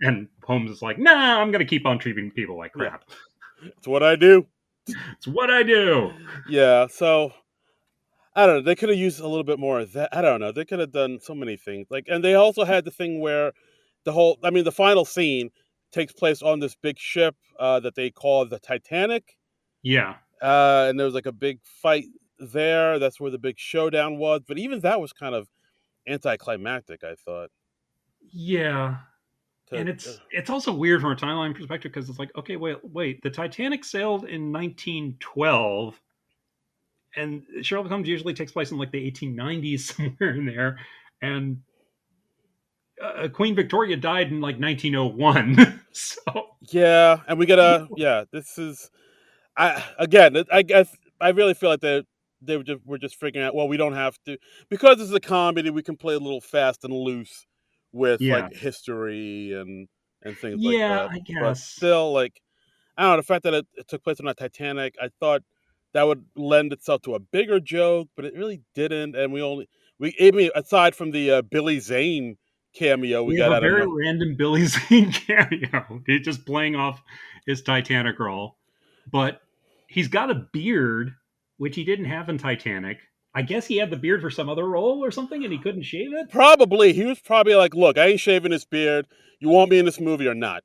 And Holmes is like, nah, I'm gonna keep on treating people like Yeah, crap. it's what I do. It's what I do. Yeah, so I don't know. They could have used a little bit more of that. I don't know. They could have done so many things. Like, and they also had the thing where I mean, the final scene takes place on this big ship that they call the Titanic. Yeah. And there was like a big fight there. That's where the big showdown was. But even that was kind of anticlimactic, I thought. Yeah. To And it's also weird from a timeline perspective because it's like, okay, wait, the Titanic sailed in 1912, and Sherlock Holmes usually takes place in like the 1890s, somewhere in there, and Queen Victoria died in like 1901. So Yeah, and we gotta. Yeah, this is. I again. I guess I really feel like they were just figuring out. Well, we don't have to because this is a comedy. We can play a little fast and loose with like yeah, history and things like yeah, that. I But guess still, like I don't know, the fact that it took place on a Titanic, I thought that would lend itself to a bigger joke, but it really didn't. And I mean, aside from the Billy Zane cameo we we have got a out of very no. random Billy Zane cameo. He's just playing off his Titanic role, but he's got a beard, which he didn't have in Titanic. I guess he had the beard for some other role or something, and he couldn't shave it. Probably he was probably like, "Look, I ain't shaving this beard. You want me in this movie or not?"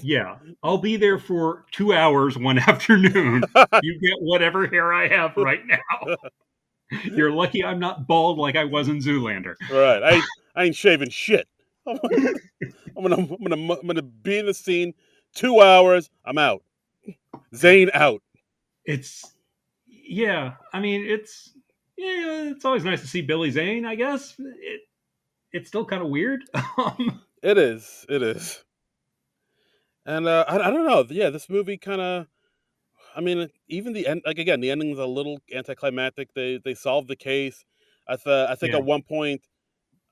Yeah, I'll be there for 2 hours one afternoon. You get whatever hair I have right now. You're lucky I'm not bald like I was in Zoolander. Right. I ain't shaving shit. I'm gonna be in the scene 2 hours. I'm out. Zane out. It's yeah. I mean, it's always nice to see Billy Zane. I guess it's still kind of weird. It is. It is. And I don't know. Yeah, this movie kind of. I mean, even the end. Like again, the ending's a little anticlimactic. They solved the case. I think Yeah, at one point,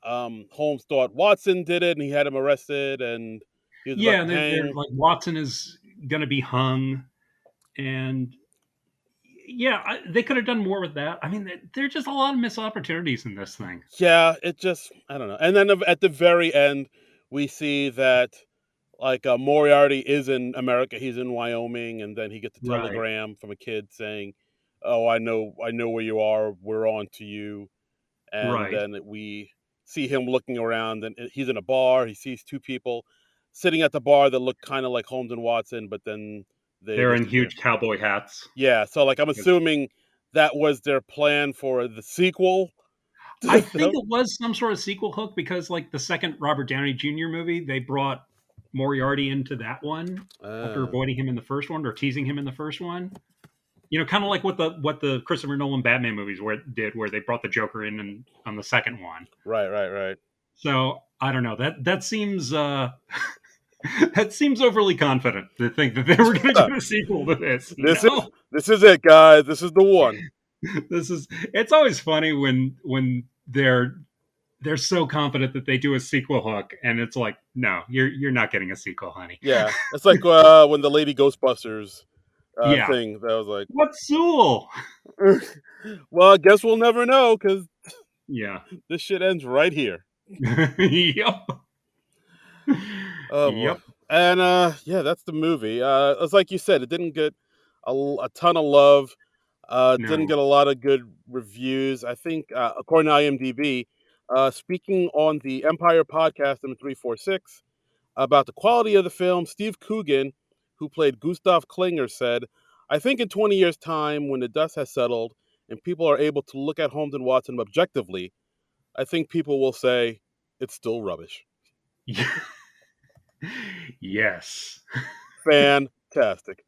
Holmes thought Watson did it, and he had him arrested, and he was about yeah. to And they're hang. like Watson is going to be hung, and yeah, they could have done more with that. I mean, there are just a lot of missed opportunities in this thing. Yeah, it just I don't know. And then at the very end, we see that like Moriarty is in America. He's in Wyoming, and then he gets a Right, telegram from a kid saying, "Oh, I know where you are. We're on to you." And right. then we see him looking around, and he's in a bar. He sees two people sitting at the bar that look kind of like Holmes and Watson, but then they They're in disappear. huge cowboy hats. Yeah, so like I'm assuming that was their plan for the sequel. I think it was some sort of sequel hook because, like, the second Robert Downey Jr. movie, they brought Moriarty into that one after Ah, avoiding him in the first one or teasing him in the first one. You know, kind of like what the Christopher Nolan Batman movies where they brought the Joker in and, on the second one. right, right, right. So I don't know that seems that seems overly confident to think that they were going to do a sequel to this. You know, This is it, guys. This is the one. this is it's always funny when they're so confident that they do a sequel hook, and it's like, no, you're not getting a sequel, honey. Yeah, it's like when the Lady Ghostbusters Yeah, thing. That was what's Sewell? like, well, I guess we'll never know because Yeah, this shit ends right here. yep, Oh boy. yep. And yeah, that's the movie. It's like you said, it didn't get a ton of love. Didn't No, get a lot of good reviews. I think according to IMDb, speaking on the Empire podcast number 346 about the quality of the film, Steve Coogan, who played Gustav Klinger, said, "I think in 20 years' time, when the dust has settled and people are able to look at Holmes and Watson objectively, I think people will say it's still rubbish." yes. Fantastic.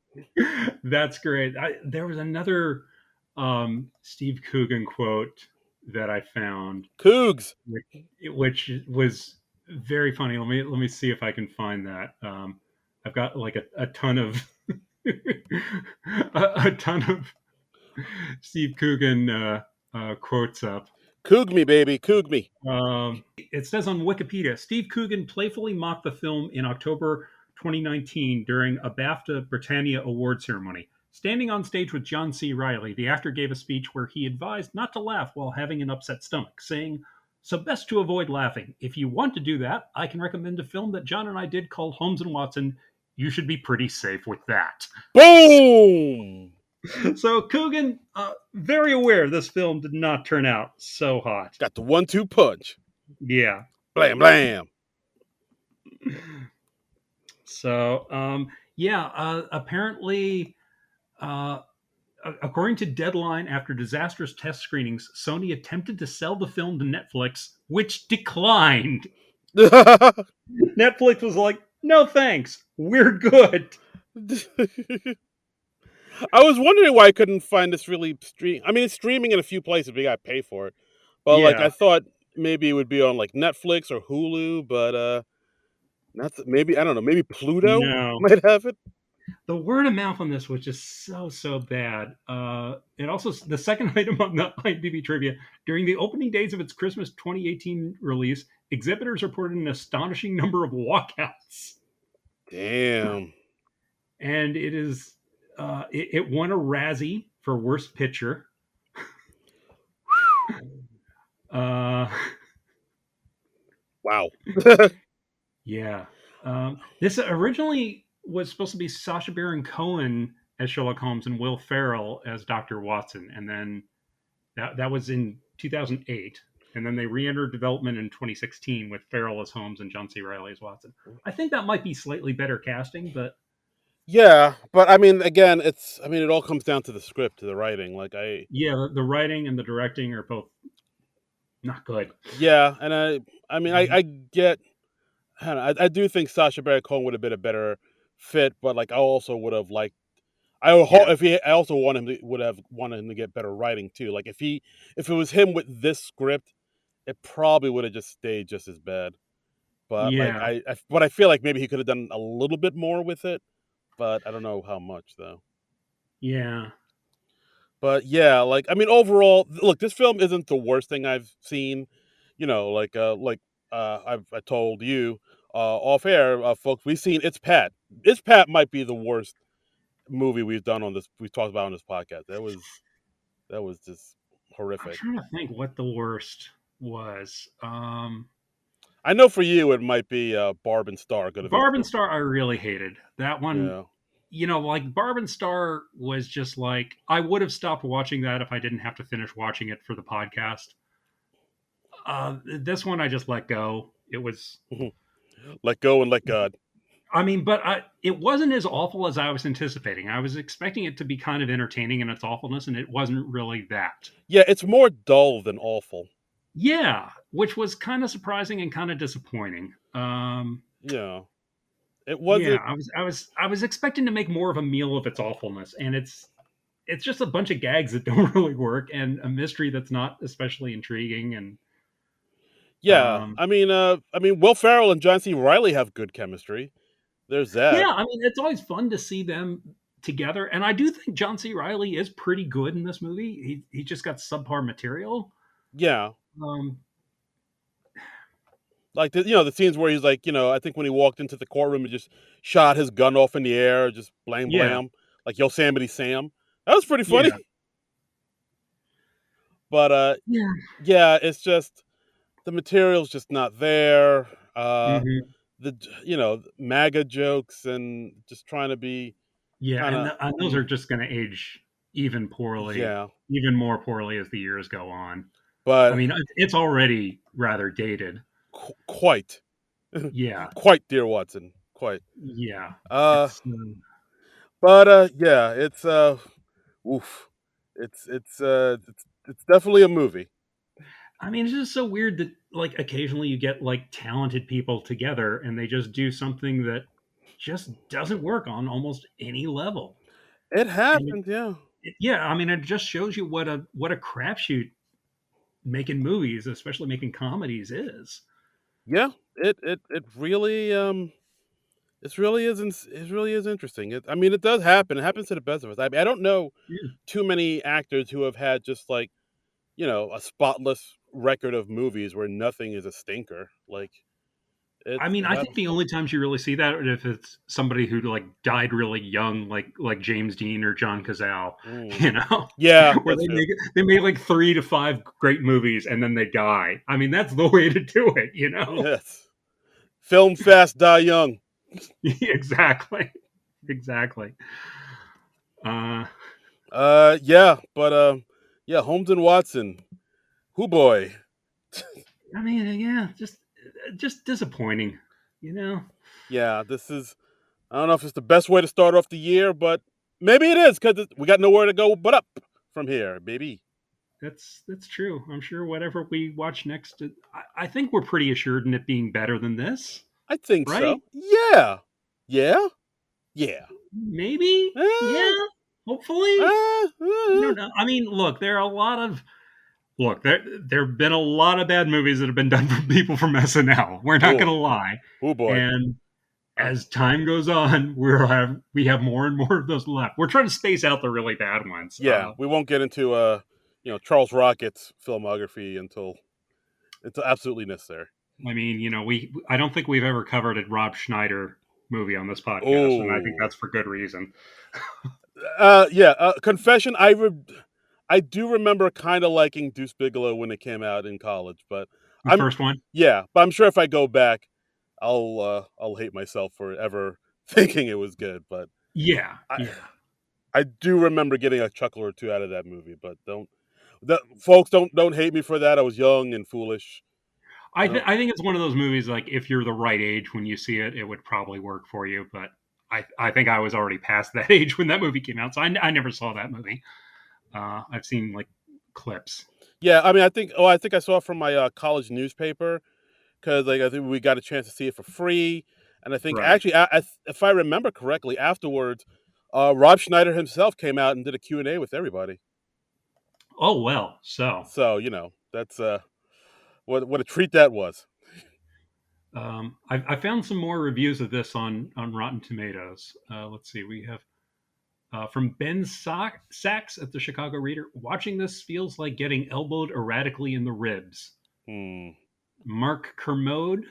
That's great. There was another Steve Coogan quote that I found, Cougs. which was very funny. Let me see if I can find that. I've got like a ton of a ton of Steve Coogan quotes up. Coog me, baby. Coog me. It says on Wikipedia, Steve Coogan playfully mocked the film in October 2019 during a BAFTA Britannia award ceremony. Standing on stage with John C. Riley, the actor gave a speech where he advised not to laugh while having an upset stomach, saying, "So best to avoid laughing. If you want to do that, I can recommend a film that John and I did called Holmes and Watson. You should be pretty safe with that." Boom. So Coogan, very aware this film did not turn out so hot. Got the 1-2 punch. Yeah. Blam, blam. So, yeah, apparently, uh, according to Deadline, after disastrous test screenings, Sony attempted to sell the film to Netflix, which declined. Netflix was like, no thanks, we're good. I was wondering why I couldn't find this really stream. I mean, it's streaming in a few places, but you gotta pay for it. But like, I Yeah, thought maybe it would be on like Netflix or Hulu, but not maybe I don't know. Maybe Pluto no. might have it. The word of mouth on this was just so bad. It also the second item on the IMDb trivia during the opening days of its Christmas 2018 release, exhibitors reported an astonishing number of walkouts, Damn. and it won a Razzie for worst picture. Uh, Wow. yeah, this originally was supposed to be Sacha Baron Cohen as Sherlock Holmes and Will Ferrell as Dr. Watson, and then that was in 2008, and then they re-entered development in 2016 with Farrell as Holmes and John C. Riley as Watson. I think that might be slightly better casting, but Yeah, but I mean, again, it all comes down to the script, to the writing. Like yeah, the writing and the directing are both not good. yeah, and I mean, I get, I don't know, I do think Sacha Baron Cohen would have been a better fit, but like I also would have liked. Yeah, I also want him to would have wanted him to get better writing too. Like if it was him with this script, it probably would have just stayed just as bad. But like yeah, but I feel like maybe he could have done a little bit more with it, but I don't know how much though. yeah. But yeah, like I mean, overall, look, this film isn't the worst thing I've seen. You know, I told you off air, folks, we've seen It's Pat. It's Pat might be the worst movie we've talked about on this podcast. That was just I'm horrific. trying to think what the worst was. I know for you, it might be Barb and Star, Good Barb and Adventure. Star, I really hated that one. Yeah, Like Barb and Star was just like I would have stopped watching that if I didn't have to finish watching it for the podcast. This one I just let go. It was, Let Go and Let God. it wasn't as awful as I was anticipating. I was expecting it to be kind of entertaining in its awfulness, and it wasn't really that. Yeah, it's more dull than awful. Yeah, which was kind of surprising and kind of disappointing. Yeah, it Yeah, wasn't. I was expecting to make more of a meal of its awfulness, and it's just a bunch of gags that don't really work, and a mystery that's not especially intriguing, and Yeah, um, Will Ferrell and John C. Riley have good chemistry. There's that. yeah, it's always fun to see them together, and I do think John C. Riley is pretty good in this movie. He just got subpar material. Yeah, Um, like the scenes where he's like, I think when he walked into the courtroom and just shot his gun off in the air, just blam yeah, blam, like Yosemite Sam. That was pretty funny. yeah, But yeah, yeah, it's just the material's just not there. hmm The MAGA jokes and just trying to be yeah, kind of and those are just going to age yeah, even more poorly as the years go on. but It's already rather dated. quite, Yeah, quite, dear Watson, quite. yeah, Uh, it's. but yeah, it's oof, it's definitely a movie. It's just so weird that like occasionally you get like talented people together and they just do something that just doesn't work on almost any level. It And happened, yeah, yeah, it just shows you what a crapshoot making movies, especially making comedies, is. yeah. It really it really is interesting. I mean, it does happen. It happens to the best of us. I mean, I don't know Yeah. too many actors who have had just like a spotless record of movies where nothing is a stinker. Like it I think happens. the only times you really see that are if it's somebody who like died really young, like James Dean or John Cazale, Mm. you know, Yeah, where that's true. they make like 3 to 5 great movies and then they die. That's the way to do it, you know. Yes. Film fast, die young. Exactly, exactly. Uh, Yeah, but yeah, Holmes and Watson. Who boy? yeah, just disappointing, you know. Yeah, this is. I don't know if it's the best way to start off the year, but maybe it is because we got nowhere to go but up from here, baby. That's true. I'm sure whatever we watch next, I think we're pretty assured in it being better than this, I think right? so. Yeah, yeah, yeah. Maybe, yeah. Eh, Hopefully, eh, I eh. don't know. Look, there are a lot of there have been a lot of bad movies that have been done from people from SNL. We're not Oh, going to lie, oh boy. and Uh, as time goes on, we have more and more of those left. We're trying to space out the really bad ones. yeah, we won't get into Charles Rocket's filmography until absolutely necessary. We I don't think we've ever covered a Rob Schneider movie on this podcast, and I think Oh, that's for good reason. yeah. Confession: I do remember kind of liking Deuce Bigelow when it came out in college, but The I'm first one, yeah, but I'm sure if I go back, I'll hate myself for ever thinking it was good. But yeah, I yeah, I do remember getting a chuckle or two out of that movie, but folks don't hate me for that. I was young and foolish. I don't. I think it's one of those movies like if you're the right age when you see it, it would probably work for you. But I think I was already past that age when that movie came out, so I never saw that movie. I've seen like clips. Yeah, I mean, I think. Oh, I think I saw it from my college newspaper because like I think we got a chance to see it for free, and I think Right. actually, if I remember correctly, afterwards, Rob Schneider himself came out and did a Q&A with everybody. Oh well. So So that's what a treat that was. I found some more reviews of this on Rotten Tomatoes. Let's see. We have from Ben Sachs at the Chicago Reader. Watching this feels like getting elbowed erratically in the ribs. Hmm. Mark Kermode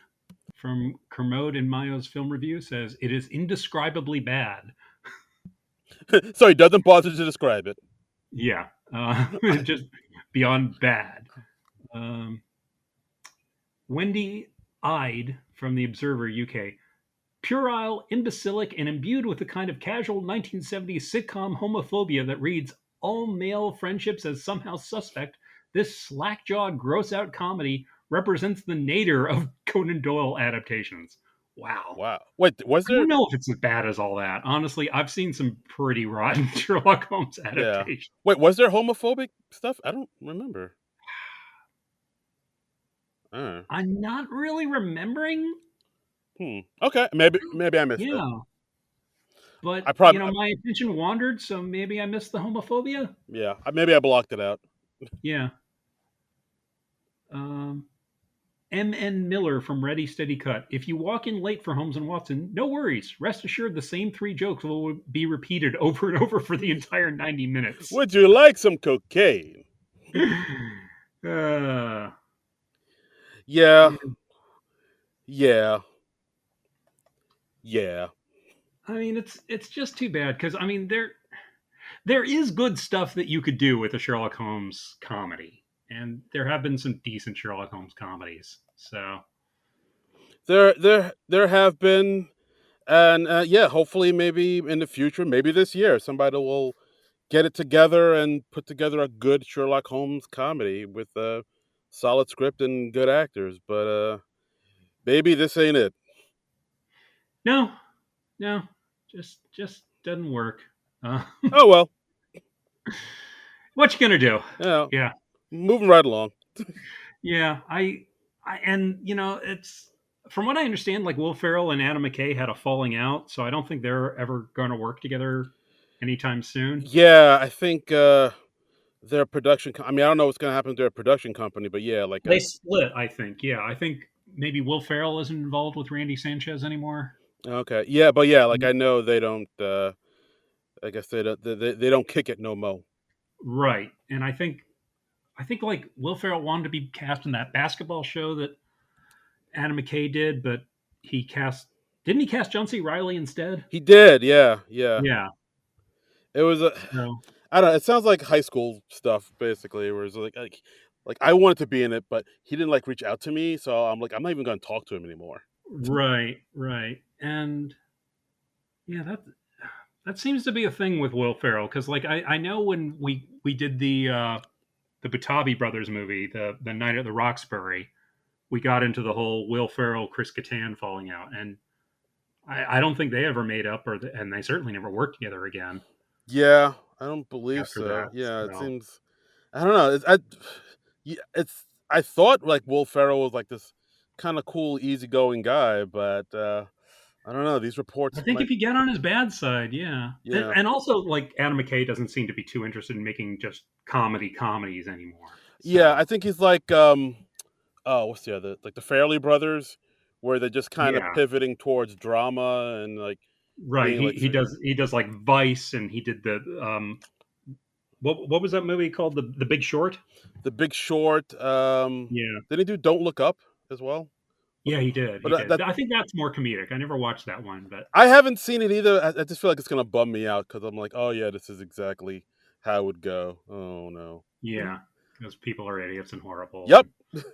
from Kermode and Mayo's film review says it is indescribably bad. So he doesn't bother to describe it. Yeah, just beyond bad. Um, Wendy Ide from the Observer UK. Puerile, imbecilic, and imbued with the kind of casual 1970s sitcom homophobia that reads all male friendships as somehow suspect, this slack jawed, gross out comedy represents the nadir of Conan Doyle adaptations. Wow. Wow. Wait, was I don't there? know if it's as bad as all that. Honestly, I've seen some pretty rotten Sherlock Holmes Yeah. adaptations. Wait, was there homophobic stuff? I don't remember. Uh, I'm not really remembering. Okay. Maybe I missed it. Yeah, but I probably my attention wandered, so maybe I missed the homophobia. yeah. Maybe I blocked it out. Yeah. Um, M.N. Miller from Ready Steady Cut. If you walk in late for Holmes and Watson, no worries. Rest assured, the same three jokes will be repeated over and over for the entire 90 minutes. Would you like some cocaine? uh, Yeah. yeah. Yeah. Yeah. I mean, it's just too bad because I mean there is good stuff that you could do with a Sherlock Holmes comedy, and there have been some decent Sherlock Holmes comedies. So There have been, and yeah, hopefully maybe in the future, maybe this year, somebody will get it together and put together a good Sherlock Holmes comedy with a solid script and good actors. But maybe this ain't it. no, no, just doesn't work. Uh, Oh well. what you gonna do? Yeah. Yeah, Moving right along. yeah. And it's from what I understand, like Will Ferrell and Adam McKay had a falling out, so I don't think they're ever going to work together anytime soon. Yeah, I think their production. I mean, I don't know what's gonna happen to their production company, but yeah, like They split, I think. Yeah, I think maybe Will Ferrell isn't involved with Randy Sanchez anymore. okay, yeah, but yeah, like I know they don't. I guess they don't kick it no mo. Right, and I think like Will Ferrell wanted to be cast in that basketball show that Adam McKay did, but he cast didn't he cast John C. Riley instead? He did, yeah, yeah. Yeah. It was a. So I don't know. It sounds like high school stuff, basically. Where it's like I wanted to be in it, but he didn't like reach out to me, so I'm like, I'm not even going to talk to him anymore. right, right, and yeah, that seems to be a thing with Will Ferrell because like I know when we did the Butabi brothers movie, the Night at the Roxbury, we got into the whole Will Ferrell Chris Kattan falling out, and I don't think they ever made up, and they certainly never worked together again Yeah, I don't believe after so. that. Yeah, it So seems. I don't know. Yeah, it's. I thought like Will Ferrell was like this kind of cool, easygoing guy, but I don't know. These I reports think might. if you get on his bad side, yeah, and, Yeah, and also like Adam McKay doesn't seem to be too interested in making just comedies anymore. yeah. So I think he's like oh, what's the other, like the Fairley Brothers, where they're just kind of yeah, pivoting towards drama and like right. being He like he does he does like Vice, and he did the what was that movie called, the Big Short? The Big Short. Yeah, Did he do Don't Look Up as well? yeah, he did. But He did. that I think that's more comedic. I never watched that one, but I haven't seen it either. I just feel like it's gonna bum me out because I'm like, oh yeah, this is exactly how it would go. Oh no. yeah, because people are idiots and horrible. Yep. And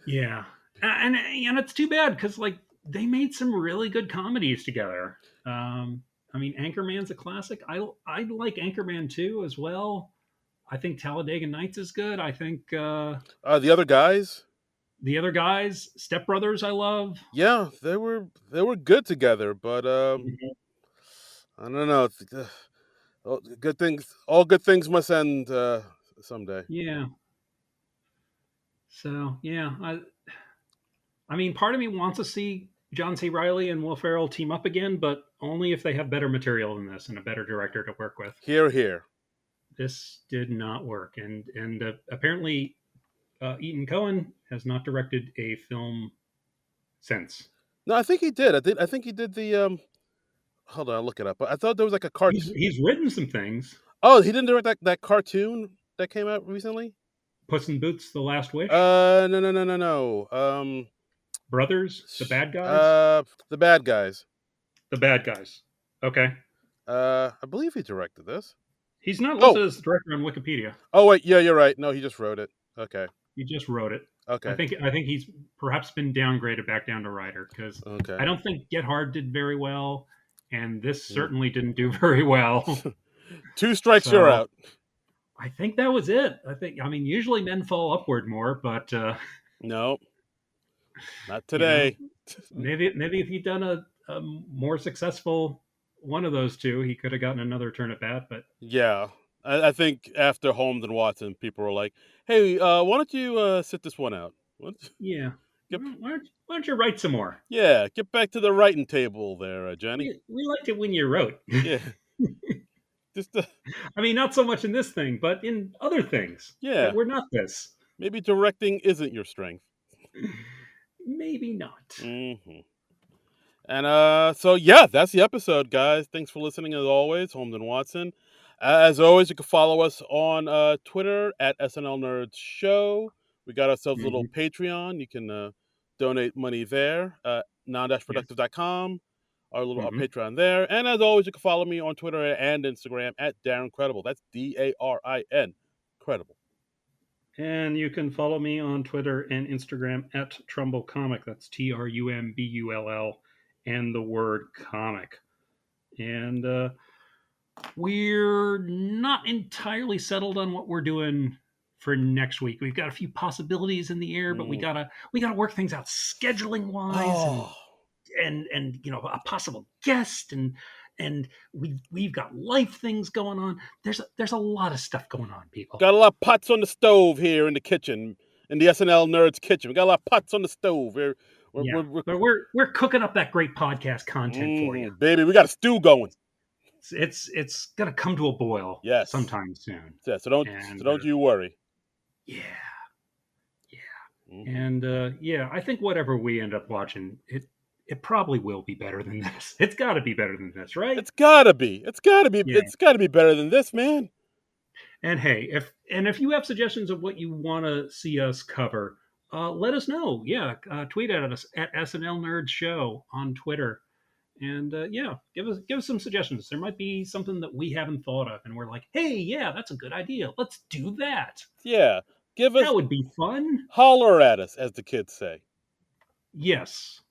yeah, and it's too bad because like they made some really good comedies together. I mean, Anchorman's a classic. I like Anchorman 2 as well. I think Talladega Nights is good. I think The other guys, the other guys, Step Brothers, I love. yeah, they were good together, but Mhm. I don't know. All good things must end someday. Yeah. So yeah, I mean, part of me wants to see John C. Riley and Will Ferrell team up again, but only if they have better material than this and a better director to work with. Here, here. This did not work, and apparently Eaton Cohen has not directed a film since. No, I think he did. I think he did the. Hold on, I'll look it up. I thought there was like a cart. He's written some things. Oh, he didn't direct that cartoon that came out recently. Puss in Boots: The Last Wish, No, no, no, no, no. Brothers, the bad guys, The bad guys. the bad guys. Okay, I believe he directed this. he's not Oh, listed as director on Wikipedia. oh wait, yeah, you're right. No, he just wrote it. Okay, He just wrote it. okay, I think he's perhaps been downgraded back down to writer because okay. I don't think Get Hard did very well, and this Mm. certainly didn't do very well. Two strikes, you're So out. I think that was it. I mean, usually men fall upward more, but No, not you know, today. maybe if he'd done a more successful one of those two, he could have gotten another turn at bat. But Yeah, I think after Holmes and Watson, people were like, "Hey, why don't you sit this one out? yeah, Get, why don't you write some more? yeah, get back to the writing table there, Johnny. We liked it when you wrote. Yeah, just I mean, not so much in this thing, but in other things that yeah. were not this. Maybe directing isn't your strength. Maybe not. Hmm. And so yeah, that's the episode, guys. Thanks for listening as always, Holmes and Watson. As always, you can follow us on Twitter at SNL Nerds Show. We got ourselves a little Hmm. Patreon. You can donate money there. Yes. Non-Productive.com. Our Hmm. Patreon there. And as always, you can follow me on Twitter and Instagram at Darren Credible. That's DARIN. Credible. And you can follow me on Twitter and Instagram at Trumbull Comic. That's TRUMBULL and the word comic. And we're not entirely settled on what we're doing for next week. We've got a few possibilities in the air, but Mm. we gotta work things out scheduling wise Oh, and a possible guest and we've got life things going on. There's a lot of stuff going on, people. got a lot of pots on the stove here in the kitchen, in the SNL Nerds kitchen. We got a lot of pots on the stove. Yeah, We're but we're cooking up that great podcast content for you. baby, we got a stew going. It's gonna come to a boil Yes. sometime soon, Yeah, so and don't you worry. yeah, yeah, Mhm. and yeah, I think whatever we end up watching, it probably will be better than this. It's got to be better than this, right? It's gotta be. It's gotta be. Yeah. It's gotta be better than this, man. And hey, if you have suggestions of what you want to see us cover, let us know. Yeah, tweet at us at SNL Nerd Show on Twitter, and yeah, give us some suggestions. There might be something that we haven't thought of, and we're like, hey, yeah, that's a good idea. Let's do that. Yeah. Give us That would be fun. holler at us, as the kids say. Yes,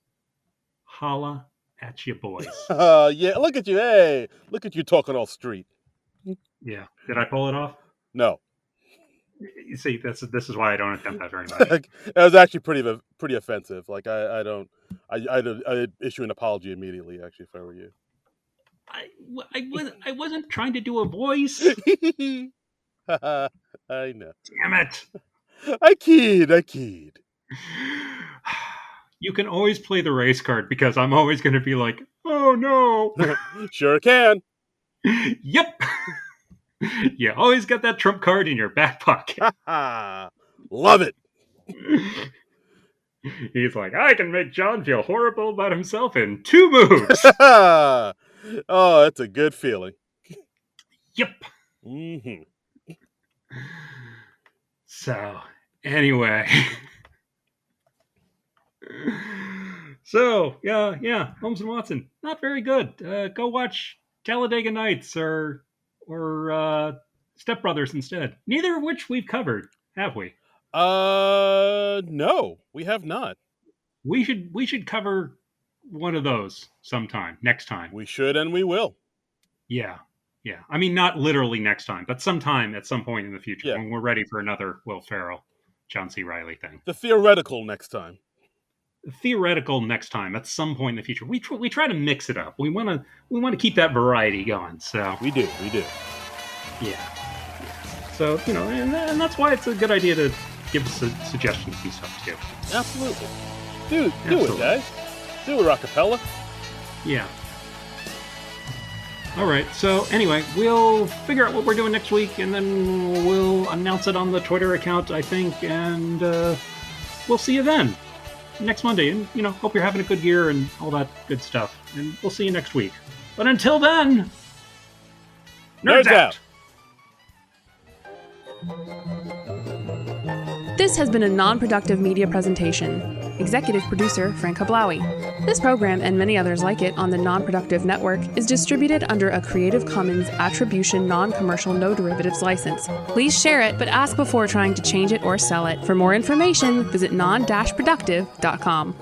holla at you boys. Yeah. Look at you. Hey, look at you talking all street. Yeah, did I pull it off? No, You see, this is why I don't attempt that very much. that was actually pretty offensive. Like I don't. I'd issue an apology immediately. Actually, if I were you. I wasn't trying to do a voice. I know. Damn it. I keyed. I keyed. You can always play the race card because I'm always going to be like, oh no. Sure can. Yep. You always got that trump card in your back pocket. Love it. He's like, I can make John feel horrible about himself in 2 moves. Oh, that's a good feeling. Yep. Hmm. So, anyway. So, yeah, Holmes and Watson, not very good. Go watch Talladega Nights or Step Brothers instead. Neither of which we've covered, have we? No, we have not. We should cover one of those sometime next time. We should and we will. Yeah. Yeah. I mean, not literally next time, but sometime at some point in the future Yeah, when we're ready for another Will Ferrell, John C. Riley thing. the theoretical next time. Theoretical next time at some point in the future. We try to mix it up. We want to keep that variety going. So We do, we do. yeah. So and that's why it's a good idea to give us suggestions and stuff too. Absolutely. Do it, Absolutely. guys. Do it, Rockapella. Yeah. All right. So anyway, we'll figure out what we're doing next week, and then we'll announce it on the Twitter account, I think, and we'll see you then next Monday. And hope you're having a good year and all that good stuff. And we'll see you next week. But until then, nerds out. This has been a non-productive media presentation. Executive producer Frank Hablawi. This program and many others like it on the Non-Productive Network is distributed under a Creative Commons Attribution Non-Commercial No Derivatives license. Please share it, but ask before trying to change it or sell it. For more information, visit Non-Productive.com.